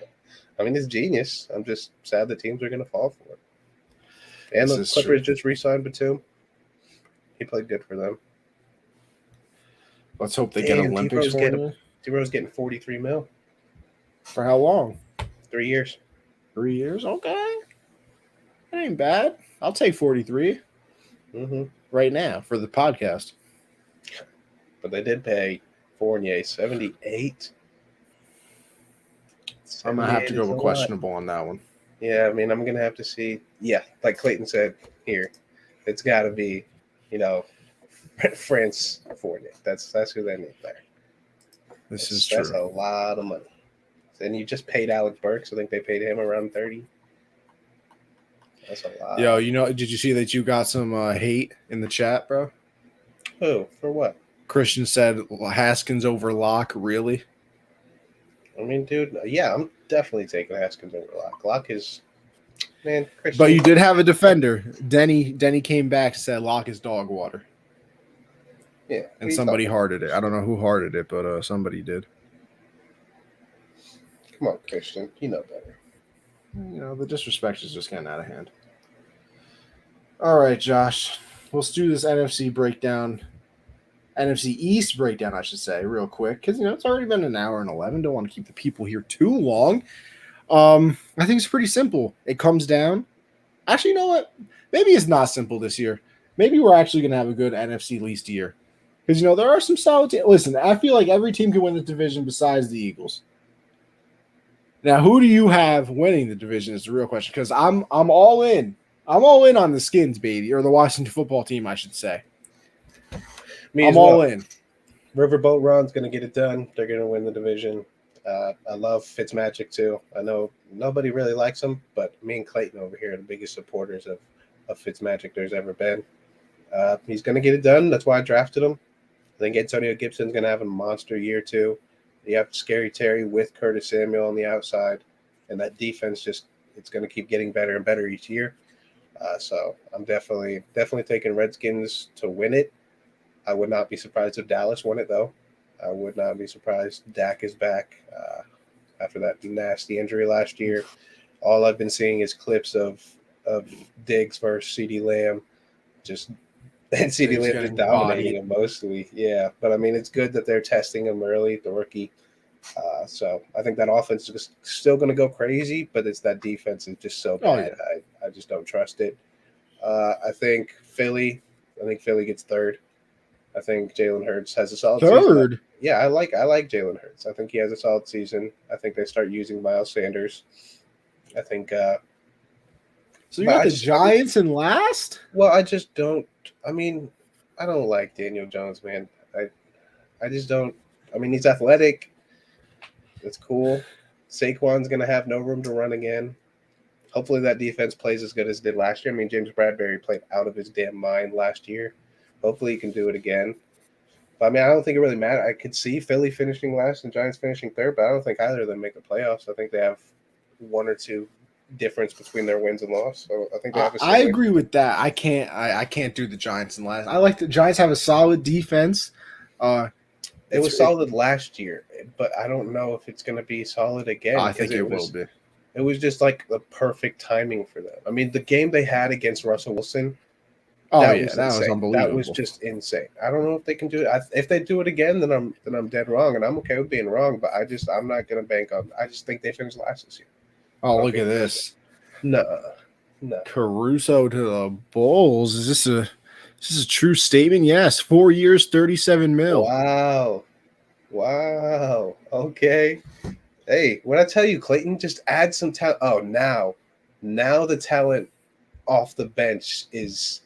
I mean, it's genius. I'm just sad the teams are going to fall for it. And This the Clippers just re-signed Batum. He played good for them. Let's hope they get Olympics for him. T-Rose getting $43 million. For how long? 3 years. 3 years? Okay. That ain't bad. I'll take 43 right now for the podcast. But they did pay Fournier 78. I'm going to have to go with questionable on that one. Yeah, I mean, I'm going to have to see. Yeah, like Clayton said here, it's got to be, France Fournier. That's who they need there. This is true. That's a lot of money. And you just paid Alex Burks. I think they paid him around 30. That's a lot. Yo, did you see that you got some hate in the chat, bro? Who? For what? Christian said Haskins over Locke. Really? I mean, dude, yeah, I'm definitely taking Haskins over Locke. Locke is, man, Christian. But you did have a defender. Denny came back and said Locke is dog water. Yeah. And somebody hearted it. I don't know who hearted it, but somebody did. Come on, Christian. You know better. The disrespect is just getting out of hand. All right, Josh. Let's do this NFC breakdown. NFC East breakdown, I should say, real quick. Because, it's already been an hour and 11. Don't want to keep the people here too long. I think it's pretty simple. It comes down. Actually, you know what? Maybe it's not simple this year. Maybe we're actually going to have a good NFC least year. Because, there are some solid teams. Listen, I feel like every team can win the division besides the Eagles. Now, who do you have winning the division is the real question. Because I'm all in. I'm all in on the Skins, baby. Or the Washington football team, I should say. I'm all in. Riverboat Ron's going to get it done. They're going to win the division. I love Fitzmagic, too. I know nobody really likes him, but me and Clayton over here are the biggest supporters of Fitzmagic there's ever been. He's going to get it done. That's why I drafted him. I think Antonio Gibson's going to have a monster year, too. You have Scary Terry with Curtis Samuel on the outside, and that defense it's going to keep getting better and better each year. So I'm definitely taking Redskins to win it. I would not be surprised if Dallas won it, though. I would not be surprised. Dak is back after that nasty injury last year. All I've been seeing is clips of Diggs versus CeeDee Lamb. And CeeDee Lamb just dominating him mostly. Yeah, but I mean, it's good that they're testing him early, the rookie. So I think that offense is still going to go crazy, but it's that defense is just so bad. Oh, yeah. I just don't trust it. I think Philly gets third. I think Jalen Hurts has a solid third. Season. Yeah, I like Jalen Hurts. I think he has a solid season. I think they start using Miles Sanders. I think. So you got the Giants in last? Well, I just don't. I mean, I don't like Daniel Jones, man. I just don't. I mean, he's athletic. That's cool. Saquon's going to have no room to run again. Hopefully that defense plays as good as it did last year. I mean, James Bradbury played out of his damn mind last year. Hopefully he can do it again. But, I mean, I don't think it really matters. I could see Philly finishing last and Giants finishing third, but I don't think either of them make the playoffs. I think they have one or two difference between their wins and loss. So I think they have I agree with that. I can't do the Giants in last. I like the Giants have a solid defense. It was solid last year, but I don't know if it's going to be solid again. I think it will be. It was just like the perfect timing for them. I mean, the game they had against Russell Wilson. That was unbelievable. That was just insane. I don't know if they can do it. If they do it again, then I'm dead wrong, and I'm okay with being wrong. But I'm not going to bank on. I just think they finished last this year. Oh, look at this! No. Caruso to the Bulls. Is this a true statement? Yes. 4 years, $37 million. Wow. Okay. Hey, when I tell you, Clayton, just add some talent. Oh, now the talent off the bench is.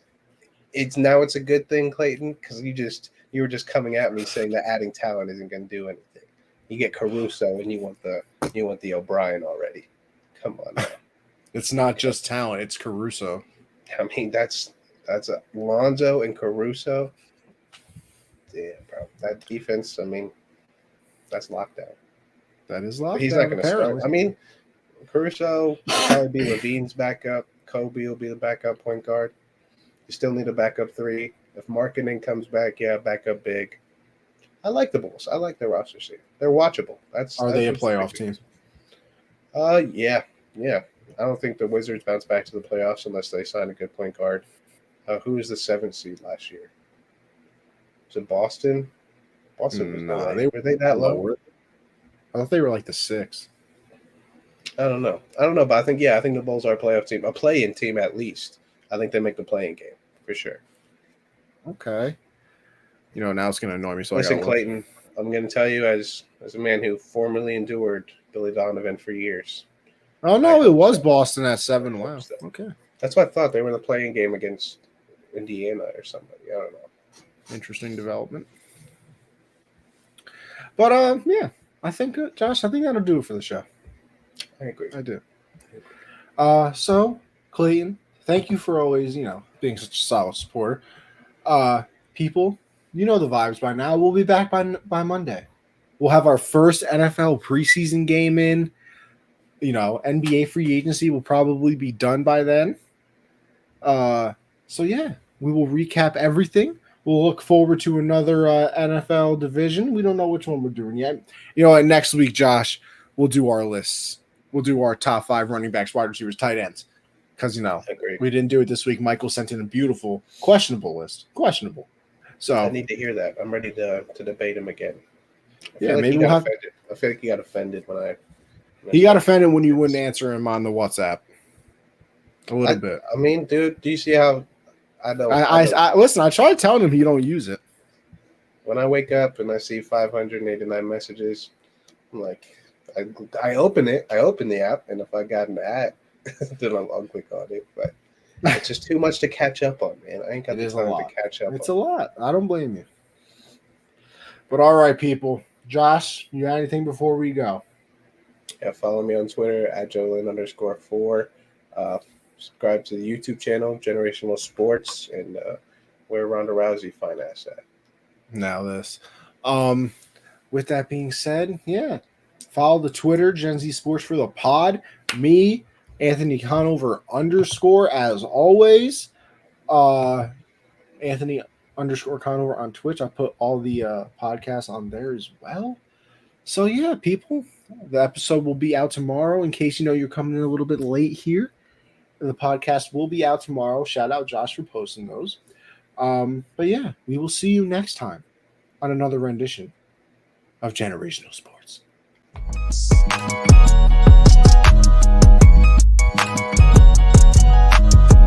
It's a good thing, Clayton, because you were just coming at me saying that adding talent isn't going to do anything. You get Caruso and you want the O'Brien already. Come on now. It's not just talent; it's Caruso. I mean, that's Lonzo and Caruso. Yeah, bro. That defense. I mean, that's lockdown. That is But lockdown. he's not going to Apparently, start. I mean, Caruso will probably be Levine's backup. Kobe will be the backup point guard. You still need a backup three. If Marketing comes back, yeah, backup big. I like the Bulls. I like their roster here. They're watchable. Are they a playoff team? Yeah. I don't think the Wizards bounce back to the playoffs unless they sign a good point guard. Who was the 7th seed last year? Was it Boston? Boston was were they that low? I thought they were like the 6th. I don't know, but I think the Bulls are a playoff team, a play-in team at least. I think they make the play-in game for sure. Okay. Now it's going to annoy me. So listen, Clayton, I'm going to tell you as a man who formerly endured Billy Donovan for years. Oh no, it was Boston at 7. Wow. Okay. That's what I thought. They were in the play-in game against Indiana or somebody. I don't know. Interesting development. But yeah, I think Josh, I think that'll do it for the show. I agree. I do. So Clayton, thank you for always, being such a solid supporter. People, you know the vibes by now. We'll be back by Monday. We'll have our first NFL preseason game in. NBA free agency will probably be done by then. So yeah, we will recap everything. We'll look forward to another NFL division. We don't know which one we're doing yet. And next week, Josh, we'll do our lists. We'll do our top 5 running backs, wide receivers, tight ends. Because, we didn't do it this week. Michael sent in a beautiful, questionable list. Questionable. So I need to hear that. I'm ready to debate him again. Maybe we'll have. I feel like he got offended when I. He got offended when you wouldn't answer him on the WhatsApp. A little bit. I mean, dude, do you see how I know? I listen. I tried telling him you don't use it. When I wake up and I see 589 messages, I'm like, I open it. I open the app, and if I got an ad, then I'll click on it. But it's just too much to catch up on, man. I ain't got the time to catch up. It's a lot. I don't blame you. But all right, people. Josh, you got anything before we go? Yeah, follow me on Twitter at Jolin_4. Subscribe to the YouTube channel, Generational Sports, and where Ronda Rousey fine ass at. Now this. With that being said, yeah. Follow the Twitter, Gen Z Sports for the pod. Me, Anthony Conover _ as always. Anthony _ Conover on Twitch. I put all the podcasts on there as well. So yeah, people, the episode will be out tomorrow. In case you're coming in a little bit late here, the podcast will be out tomorrow. Shout out Josh for posting those. But yeah, we will see you next time on another rendition of Generational Sports.